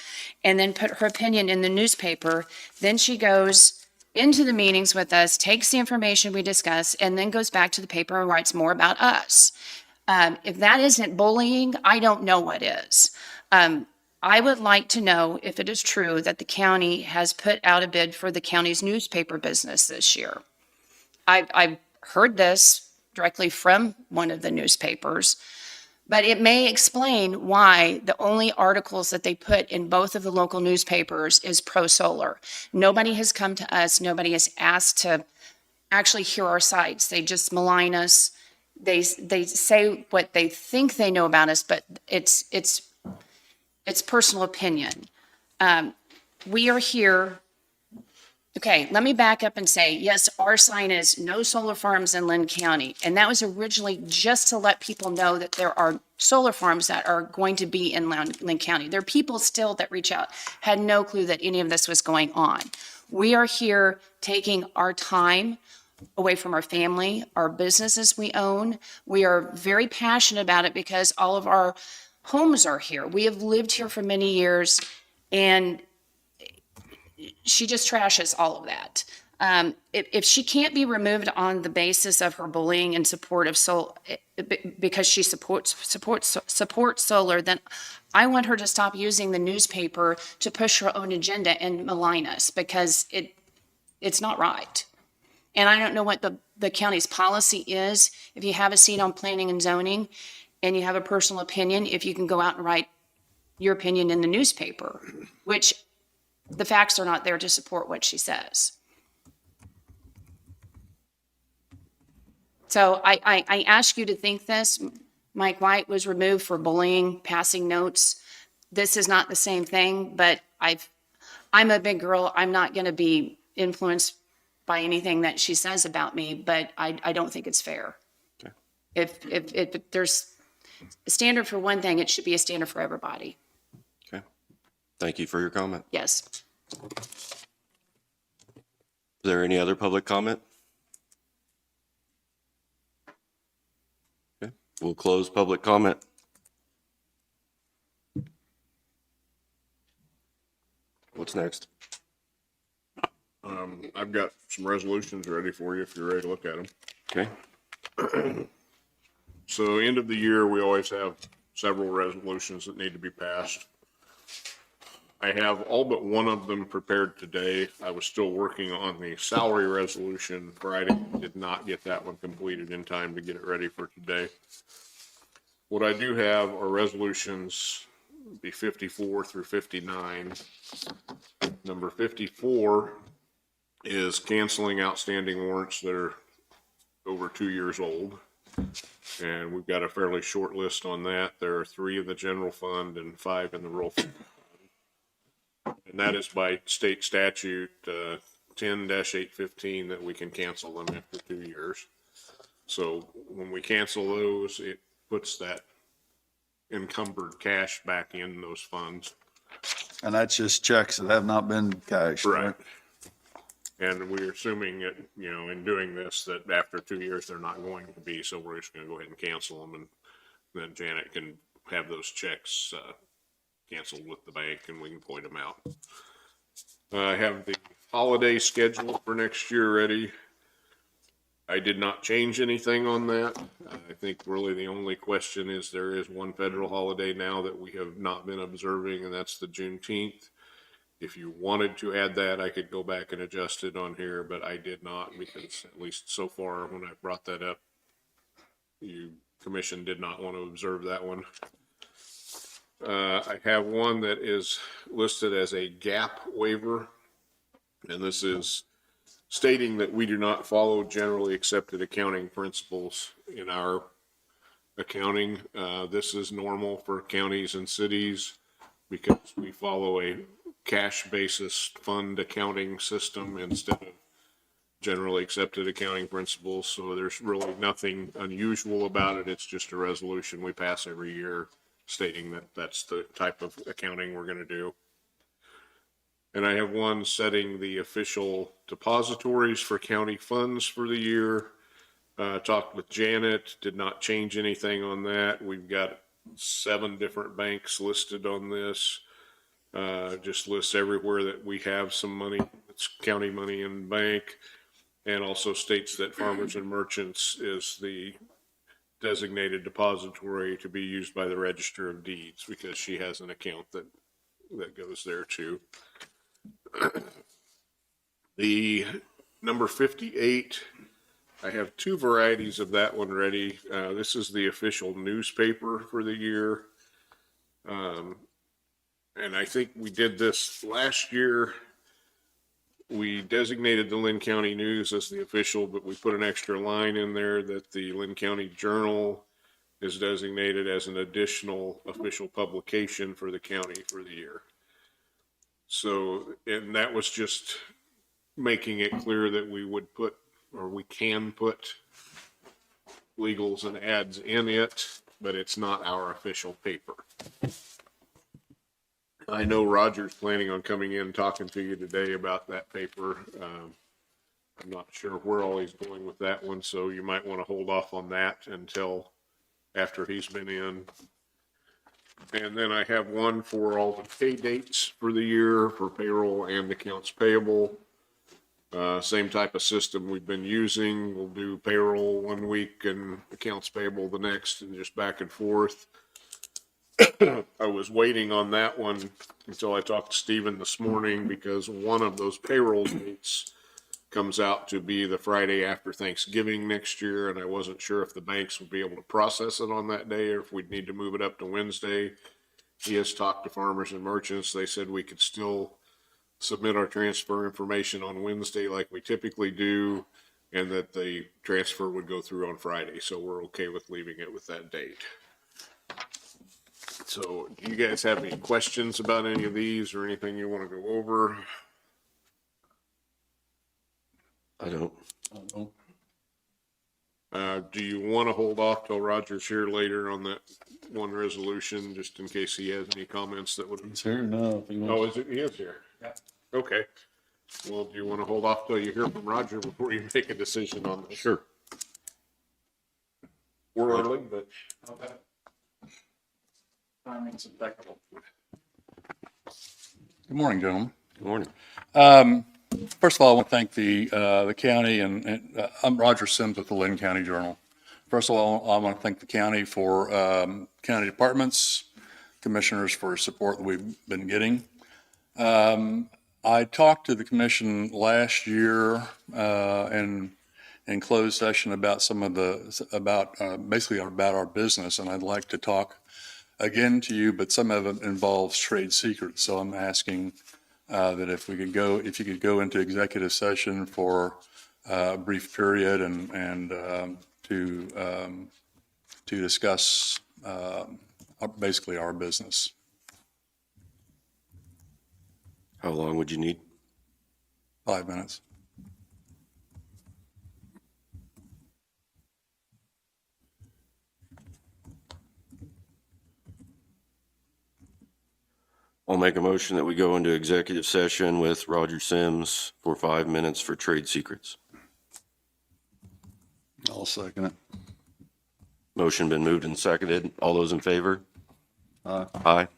and then put her opinion in the newspaper. Then she goes into the meetings with us, takes the information we discuss, and then goes back to the paper and writes more about us. If that isn't bullying, I don't know what is. I would like to know if it is true that the county has put out a bid for the county's newspaper business this year. I've heard this directly from one of the newspapers, but it may explain why the only articles that they put in both of the local newspapers is pro solar. Nobody has come to us. Nobody has asked to actually hear our sides. They just malign us. They say what they think they know about us, but it's personal opinion. We are here. Okay, let me back up and say, yes, our sign is no solar farms in Linn County. And that was originally just to let people know that there are solar farms that are going to be in Linn County. There are people still that reach out, had no clue that any of this was going on. We are here taking our time away from our family, our businesses we own. We are very passionate about it because all of our homes are here. We have lived here for many years, and she just trashes all of that. If she can't be removed on the basis of her bullying and support of because she supports solar, then I want her to stop using the newspaper to push her own agenda and malign us, because it's not right. And I don't know what the county's policy is. If you have a seat on planning and zoning and you have a personal opinion, if you can go out and write your opinion in the newspaper, which the facts are not there to support what she says. So I ask you to think this. Mike White was removed for bullying, passing notes. This is not the same thing, but I'm a big girl. I'm not going to be influenced by anything that she says about me, but I don't think it's fair. Okay. If there's a standard for one thing, it should be a standard for everybody. Okay. Thank you for your comment. Yes. Is there any other public comment? Okay, we'll close public comment. What's next? I've got some resolutions ready for you if you're ready to look at them. Okay. So end of the year, we always have several resolutions that need to be passed. I have all but one of them prepared today. I was still working on the salary resolution Friday, did not get that one completed in time to get it ready for today. What I do have are resolutions, be 54 through 59. Number 54 is canceling outstanding warrants that are over 2 years old. And we've got a fairly short list on that. There are 3 in the general fund and 5 in the rural fund. And that is by state statute 10-815 that we can cancel them after 2 years. So when we cancel those, it puts that encumbered cash back in those funds. And that's just checks that have not been cashed, right? And we're assuming that, you know, in doing this, that after 2 years, they're not going to be, so we're just gonna go ahead and cancel them, and then Janet can have those checks, canceled with the bank, and we can point them out. I have the holiday schedule for next year ready. I did not change anything on that. I think really the only question is there is one federal holiday now that we have not been observing, and that's the Juneteenth. If you wanted to add that, I could go back and adjust it on here, but I did not, because at least so far when I brought that up, you commission did not want to observe that one. I have one that is listed as a gap waiver, and this is stating that we do not follow generally accepted accounting principles in our accounting. This is normal for counties and cities because we follow a cash basis fund accounting system instead of generally accepted accounting principles. So there's really nothing unusual about it. It's just a resolution we pass every year stating that that's the type of accounting we're going to do. And I have one setting the official depositories for county funds for the year. Talked with Janet, did not change anything on that. We've got 7 different banks listed on this. Just lists everywhere that we have some money, it's county money in the bank, and also states that Farmers and Merchants is the designated depository to be used by the Register of Deeds because she has an account that goes there too. The number 58, I have 2 varieties of that one ready. This is the official newspaper for the year. And I think we did this last year. we designated the Linn County News as the official, but we put an extra line in there that the Linn County Journal is designated as an additional official publication for the county for the year. So, and that was just making it clear that we would put, or we can put legals and ads in it, but it's not our official paper. I know Roger's planning on coming in and talking to you today about that paper. I'm not sure where all he's going with that one, so you might want to hold off on that until after he's been in. And then I have one for all the pay dates for the year for payroll and accounts payable. Same type of system we've been using. We'll do payroll one week and accounts payable the next, and just back and forth. I was waiting on that one until I talked to Stephen this morning, because one of those payroll dates comes out to be the Friday after Thanksgiving next year, and I wasn't sure if the banks would be able to process it on that day or if we'd need to move it up to Wednesday. He has talked to farmers and merchants. They said we could still submit our transfer information on Wednesday like we typically do, and that the transfer would go through on Friday. So we're okay with leaving it with that date. So do you guys have any questions about any of these or anything you want to go over? I don't. Do you want to hold off till Roger's here later on that one resolution, just in case he has any comments that would? He's here now. If he wants. Oh, is it? He is here. Yeah. Okay. Well, do you want to hold off till you hear from Roger before you make a decision on this? Sure. We're early, but. Timing's impeccable. Good morning, gentlemen. Good morning. First of all, I want to thank the county, and I'm Roger Sims with the Linn County Journal. First of all, I want to thank the county for county departments, commissioners for support that we've been getting. I talked to the commission last year in closed session about basically about our business, and I'd like to talk again to you, but some of it involves trade secrets. So I'm asking that if you could go into executive session for a brief period and to discuss basically our business. How long would you need? 5 minutes. I'll make a motion that we go into executive session with Roger Sims for 5 minutes for trade secrets. I'll second it. Motion been moved and seconded. All those in favor? Aye. Aye.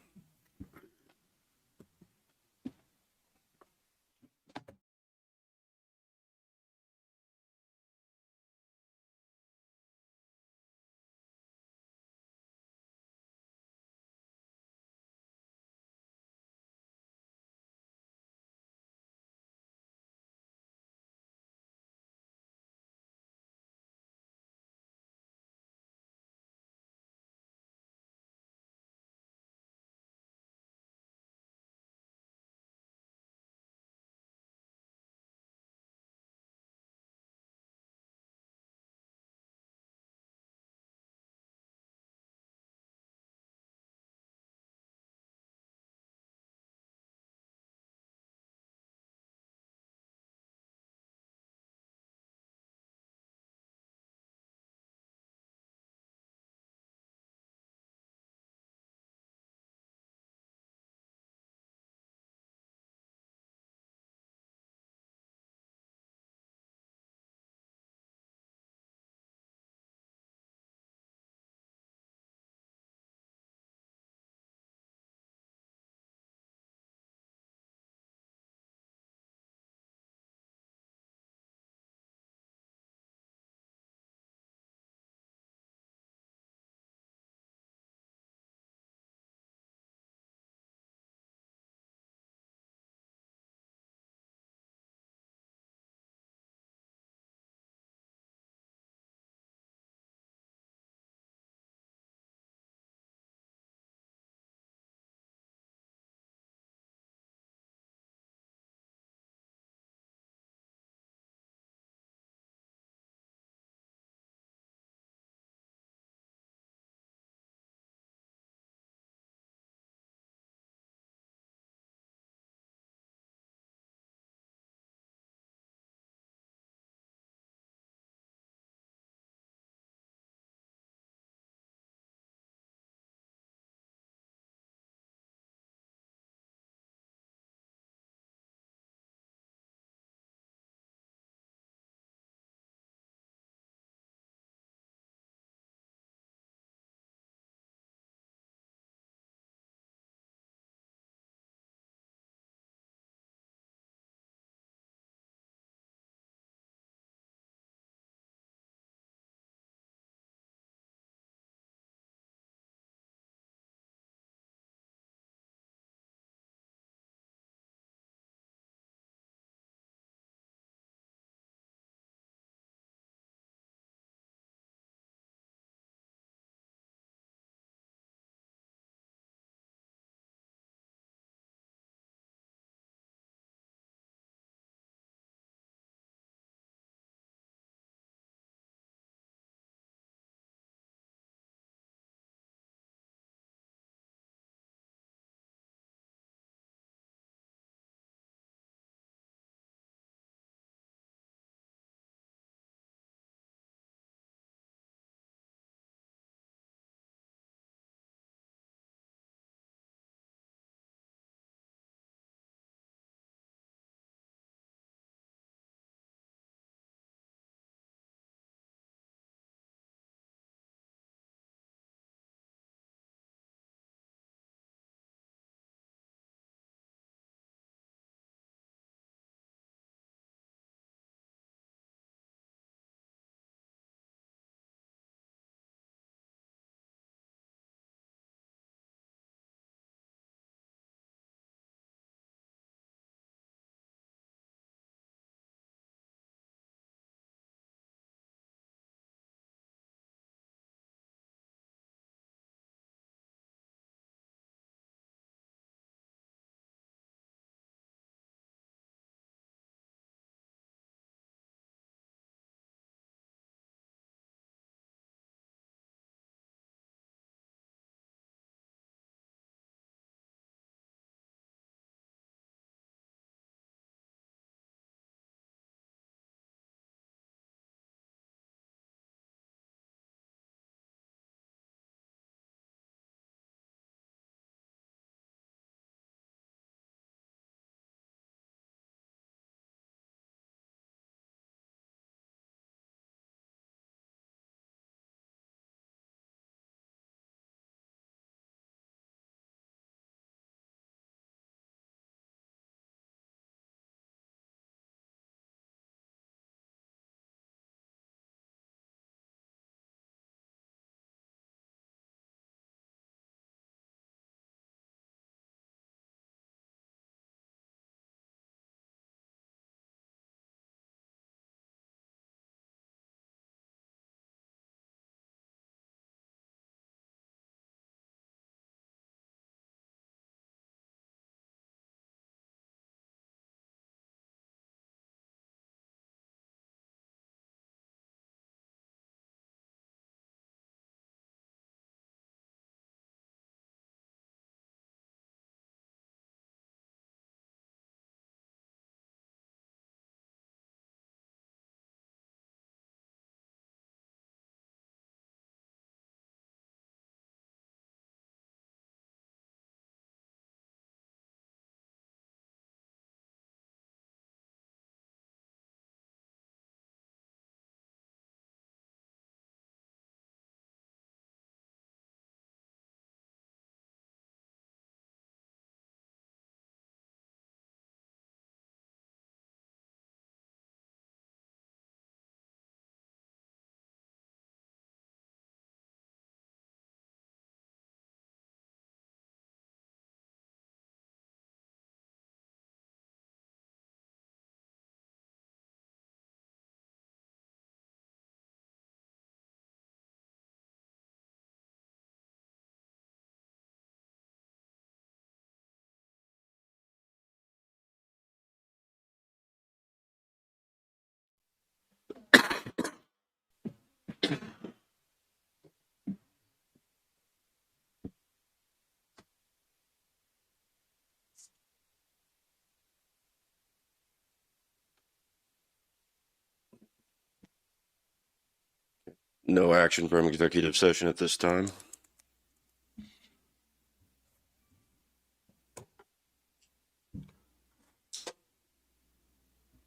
No action from executive session at this time.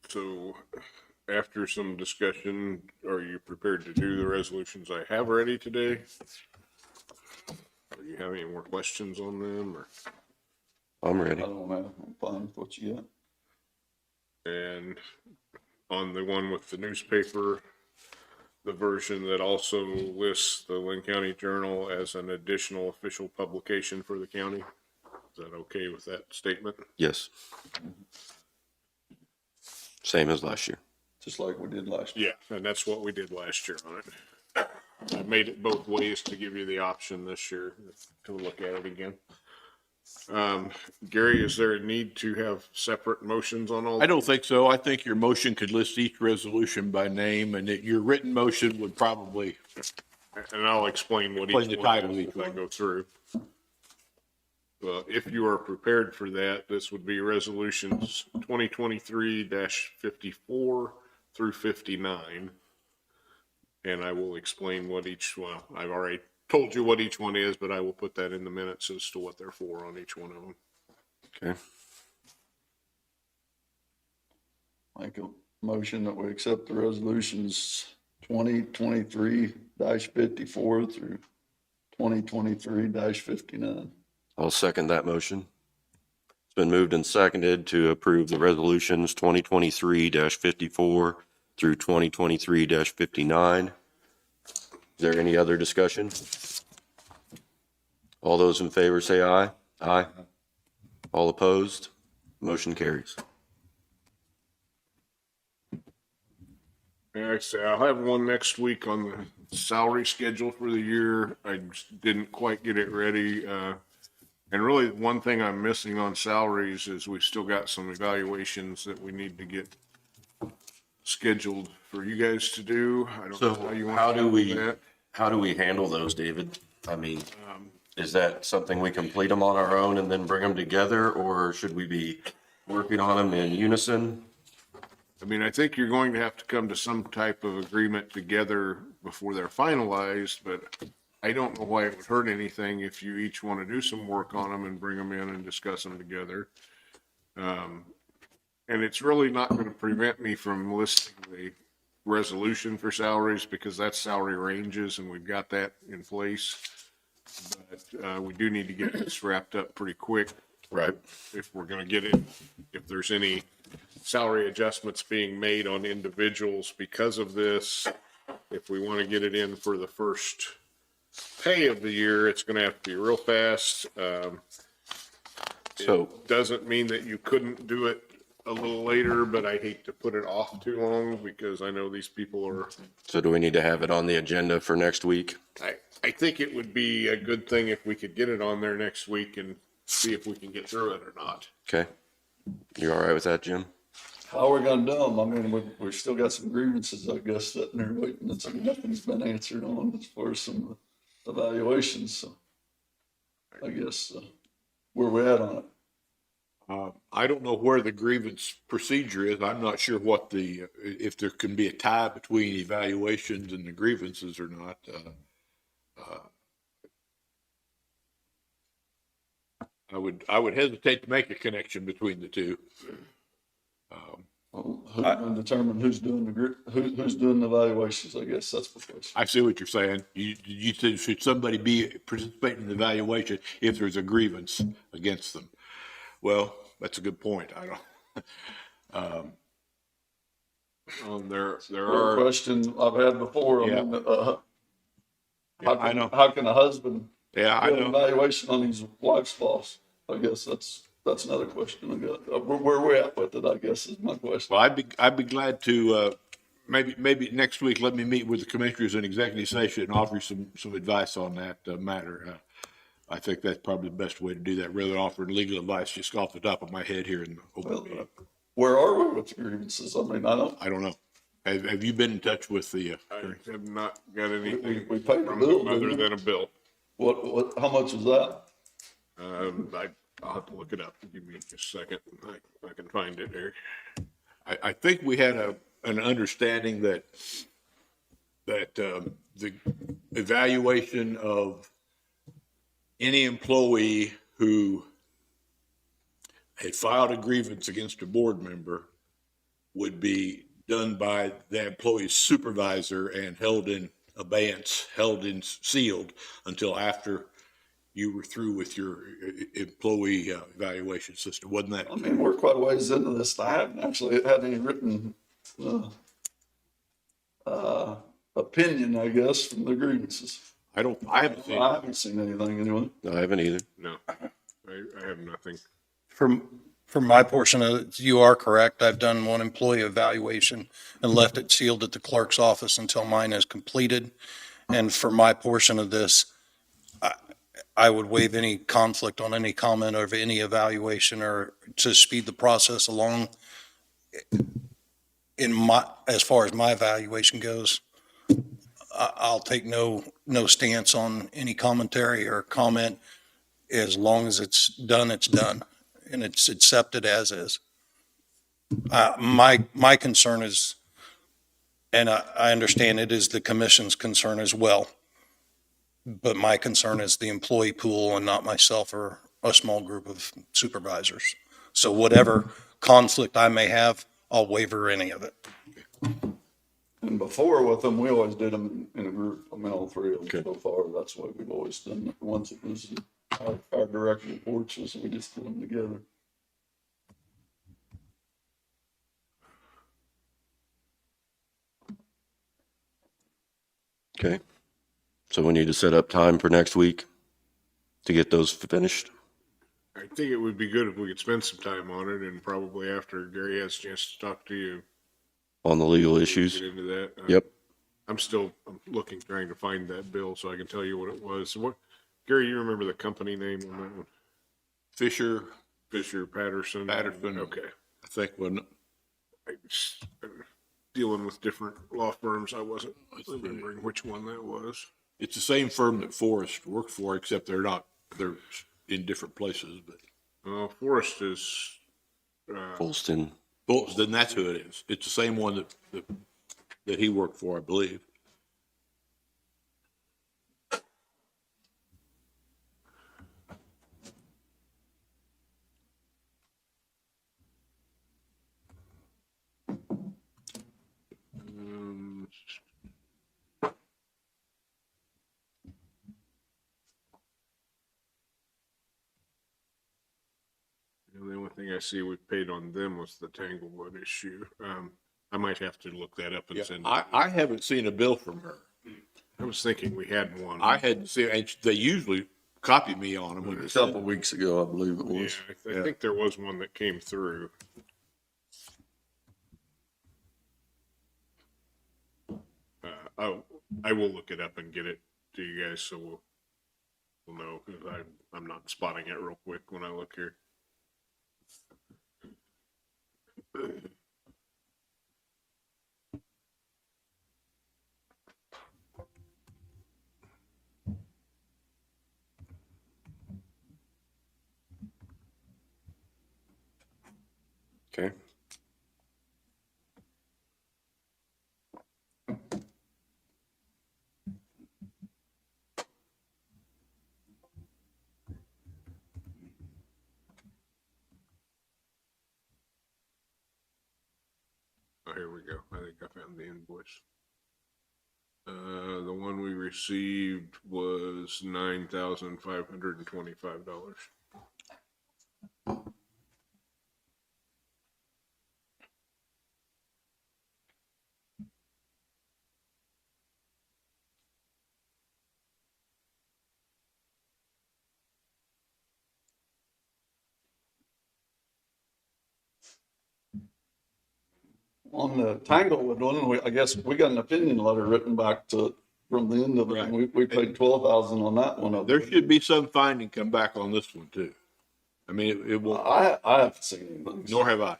So after some discussion, are you prepared to do the resolutions I have ready today? Do you have any more questions on them or? I'm I ready. don't know, I'm fine with what you got. And on the one with the newspaper, the version that also lists the Linn County Journal as an additional official publication for the county. Is that okay with that statement? Yes. Same as last year. Just like we did last year. Yeah, and that's what we did last year on it. I made it both ways to give you the option this year to look at it again. Gary, is there a need to have separate motions on all? I don't think so. I think your motion could list each resolution by name, and that your written motion would probably, And I'll explain what Explain each the one title of is each as I one. go through. Well, if you are prepared for that, this would be resolutions 2023-54 through 59. And I will explain what each one, I've already told you what each one is, but I will put that in the minutes as to what they're for on each one of them. Okay. Make a motion that we accept the resolutions 2023-54 through 2023-59. I'll second that motion. It's been moved and seconded to approve the resolutions 2023-54 through 2023-59. Is there any other discussion? All those in favor say aye. Aye. All opposed? Motion carries. Like I say, I'll have one next week on the salary schedule for the year. I just didn't quite get it ready. And really, one thing I'm missing on salaries is we've still got some evaluations that we need to get scheduled for you guys to do. I don't know how you want to do that. How do we handle those, David? I mean, is that something we complete them on our own and then bring them together, or should we be working on them in unison? I mean, I think you're going to have to come to some type of agreement together before they're finalized, but I don't know why it would hurt anything if you each want to do some work on them and bring them in and discuss them together. And it's really not going to prevent me from listing the resolution for salaries because that's salary ranges and we've got that in place. But we do need to get this wrapped up pretty quick. Right. If we're going to get it, if there's any salary adjustments being made on individuals because of this, if we want to get it in for the first pay of the year, it's going to have to be real fast. So, It doesn't mean that you couldn't do it a little later, but I hate to put it off too long because I know these people are, so do we need to have it on the agenda for next week? I think it would be a good thing if we could get it on there next week and see if we can get through it or not. Okay. You all right with that, Jim? How are we gonna do them? I mean, we've still got some grievances, I guess, sitting there waiting, and some nothing's been answered on as far as some evaluations, so. I guess, where we at on it? I don't know where the grievance procedure is. I'm not sure what if there can be a tie between evaluations and the grievances or not. I would hesitate to make a connection between the two. Well, who's gonna determine who's doing who's doing the evaluations? I guess that's the question. I see what you're saying. You said, should somebody be participating in the evaluation if there's a grievance against them? Well, that's a good point. I don't, There Or a are, question I've had before, I Yeah. mean, I know. how can a husband Yeah, I do an know. evaluation on his wife's boss? I guess that's another question I got. Where we're at with it, I guess, is my question. Well, I'd be glad to, maybe next week, let me meet with the commissioners in executive session and offer you some advice on that matter. I think that's probably the best way to do that, rather than offering legal advice just off the top of my head here in the open meeting. Where are we with the grievances? I mean, I don't, I don't know. Have you been in touch with the, I have not got anything we paid the from bill, them other didn't we? than a bill. how much was that? I'll have to look it up. Give me just a second. I can find it there. I think we had an understanding that that the evaluation of any employee who had filed a grievance against a board member would be done by the employee's supervisor and held in abeyance, held in sealed until after you were through with your employee evaluation system. Wasn't that? I mean, we're quite a ways into this. I haven't actually had any written, opinion, I guess, from the grievances. I haven't seen. I haven't seen anything anyway. No, I haven't either. No, I have nothing. From my portion of it, you are correct. I've done one employee evaluation and left it sealed at the clerk's office until mine is completed. And for my portion of this, I would waive any conflict on any comment of any evaluation or to speed the process along. As far as my evaluation goes, I'll take no stance on any commentary or comment. As long as it's done, and it's accepted as is. My concern is, and I understand it is the commission's concern as well, but my concern is the employee pool and not myself or a small group of supervisors. So whatever conflict I may have, I'll waiver any of it. And before with them, we always did them in a group. I mean, all three of them so far. That's why we've always done it. Once it was our direct reports, was we just put them together. Okay. So we need to set up time for next week to get those finished. I think it would be good if we could spend some time on it, and probably after Gary has a chance to talk to you. On the legal issues. Get into that. Yep. I'm looking, trying to find that bill so I can tell you what it was. So what, Gary, you remember the company name on that one? Fisher Patterson? Patterson. Okay. I think when Dealing with different law firms, I wasn't remembering which one that was. it's the same firm that Forrest worked for, except they're in different places. But Forrest is, Folston. well, then that's who it is. It's the same one that he worked for, I believe. the only thing I see we paid on them was the Tanglewood issue. I might have to look that up and Yeah, send it. I haven't seen a bill from her. I was thinking we had one. I hadn't seen, and they usually copy me on them. when A they send couple them. weeks ago, I believe it Yeah, was. I think there was one that came through. I will look it up and get it to you guys so we'll know, because I'm not spotting it real quick when I look here. Okay. Oh, here we go. I think I found the invoice. The one we received was $9,525. On the Tanglewood one, I guess we got an opinion letter written back from the end of it. And we paid 12,000 on that one. There should be some finding come back on this one too. I mean, it will, I haven't seen anything. nor have I.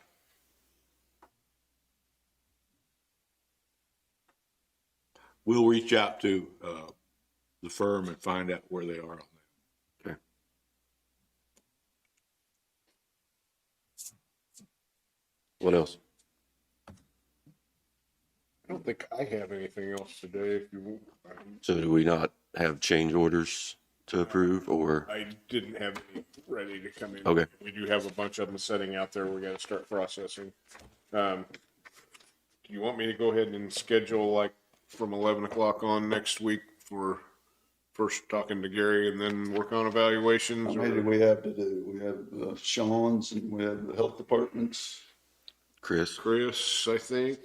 We'll reach out to, the firm and find out where they are on that. What else? I don't think I have anything else today. If you, So do we not have change orders to approve or? I didn't have any ready to come in. Okay. We do have a bunch of them sitting out there. We got to start processing. Do you want me to go ahead and schedule like from 11 o'clock on next week for first talking to Gary and then work on evaluations? How many do Or we have to do? We have Sean's and we have the health departments. Chris? Chris, I think,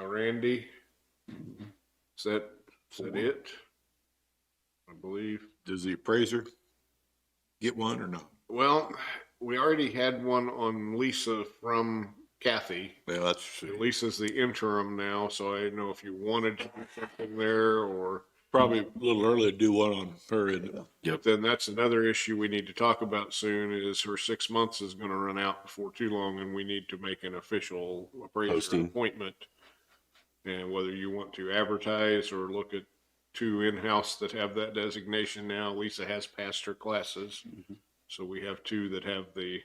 Randy. Is that it? I believe. Does the appraiser get one or not? Well, we already had one on Lisa from Kathy. Well, that's Lisa's the interim now, so I didn't know if you wanted to do something there or. probably a little early to do one on her, isn't it? But then that's another issue we need to talk about soon is her 6 months is gonna run out before too long and we need to make an official appraiser Posting. appointment. And whether you want to advertise or look at two in-house that have that designation now, Lisa has passed her classes. So we have two that have the,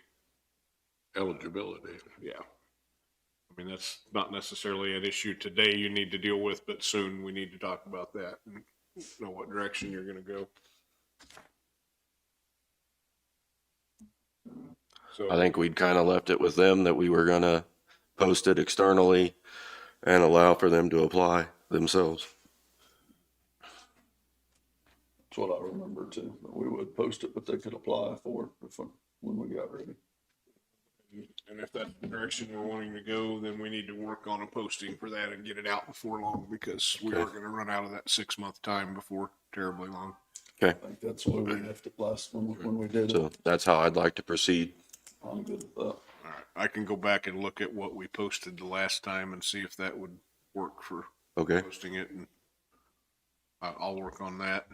Eligibility. yeah. I mean, that's not necessarily an issue today you need to deal with, but soon we need to talk about that and know what direction you're gonna go. So. I think we'd kind of left it with them that we were gonna post it externally and allow for them to apply themselves. That's what I remember too, that we would post it, but they could apply for it when we got ready. And if that's the direction we're wanting to go, then we need to work on a posting for that and get it out before long because we are gonna run out of that 6 month time before terribly long. I think that's why we left it last when we did So it. that's how I'd like to proceed. I'm good with that. All right, I can go back and look at what we posted the last time and see if that would work for Okay. posting it and I'll work on that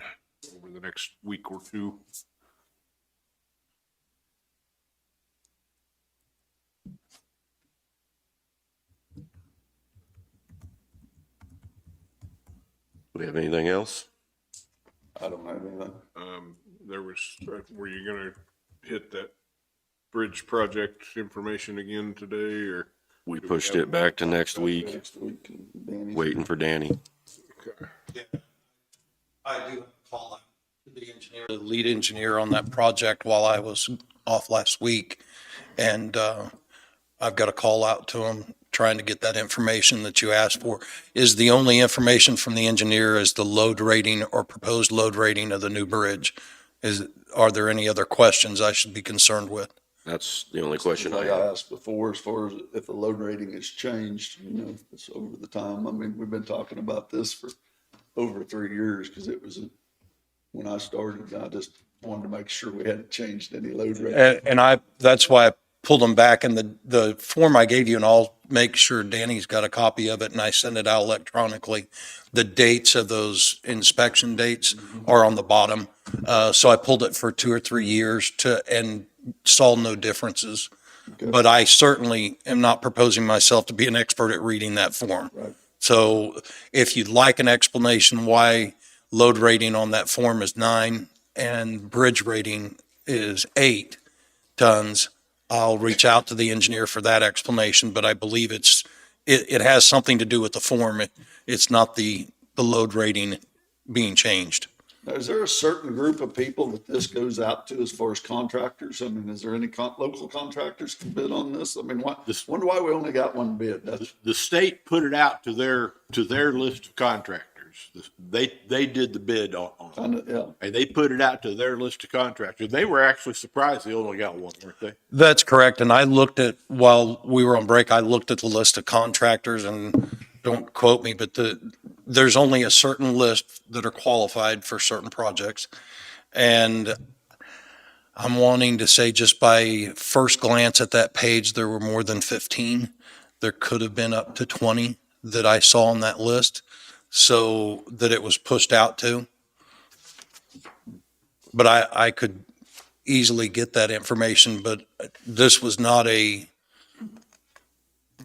over the next week or two. Do we have anything else? I don't have anything. There was, were you gonna hit that bridge project information again today or? We pushed it back to next week, Next week, and Danny's. waiting for Danny. Okay. I do have a call out to the engineer, the lead engineer on that project while I was off last week. And I've got a call out to him, trying to get that information that you asked for. Is the only information from the engineer is the load rating or proposed load rating of the new bridge? Are there any other questions I should be concerned with? That's the only question I Like have. I asked before, as far as if the load rating has changed, if it's over the time. I mean, we've been talking about this for over 3 years because it was when I started. I just wanted to make sure we hadn't changed any load rating. And that's why I pulled them back, and the form I gave you, and I'll make sure Danny's got a copy of it and I send it out electronically. The dates of those inspection dates are on the bottom. So I pulled it for 2 or 3 years and saw no differences. Okay. But I certainly am not proposing myself to be an expert at reading that form. Right. So if you'd like an explanation why load rating on that form is 9 and bridge rating is 8 tons, I'll reach out to the engineer for that explanation, but I believe it has something to do with the form. It's not the load rating being changed. Now, is there a certain group of people that this goes out to as far as contractors? I mean, is there any local contractors can bid on this? I mean, wonder why we only got one bid? That's, The state put it out to their list of contractors. They did the bid on it. kind of, yeah. And they put it out to their list of contractors. They were actually surprised they only got one, weren't they? That's correct. And while we were on break, I looked at the list of contractors, and don't quote me, but there's only a certain list that are qualified for certain projects. And I'm wanting to say, just by first glance at that page, there were more than 15. There could have been up to 20 that I saw on that list, so that it was pushed out to. But I could easily get that information, but this was not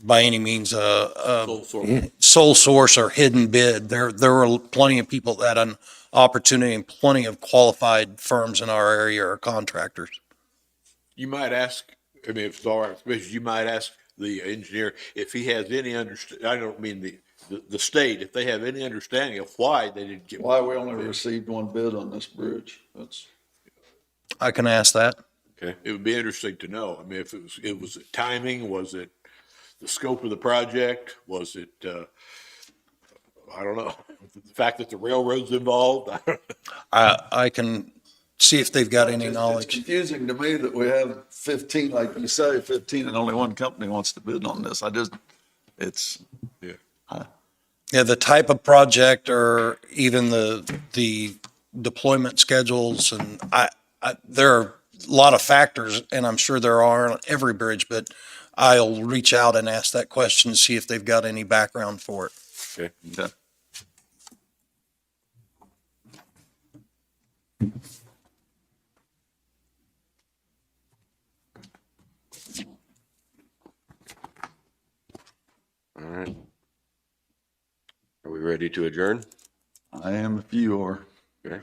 by any means Sole source. sole source or hidden bid. There were plenty of people that had an opportunity, and plenty of qualified firms in our area or contractors. You might ask, I mean, if it's all right, you might ask the engineer if he has any I don't mean the state, if they have any understanding of why they didn't get. Why we only received one bid on this bridge? That's, I can ask that. It would be interesting to know. I mean, if it was it timing, was it the scope of the project? Was it, I don't know, the fact that the railroad's involved? I can see if they've got any it's knowledge. confusing to me that we have 15, like you say, 15 and only one company wants to bid on this. It's, Yeah, the type of project or even the deployment schedules and there are a lot of factors and I'm sure there are on every bridge, but I'll reach out and ask that question to see if they've got any background for it. okay. All right. Are we ready to adjourn? I am if you are. Okay.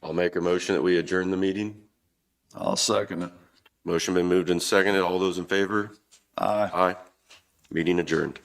I'll make a motion that we adjourn the meeting. I'll second it. Motion been moved and seconded. All those in favor? Aye. Aye. Meeting adjourned.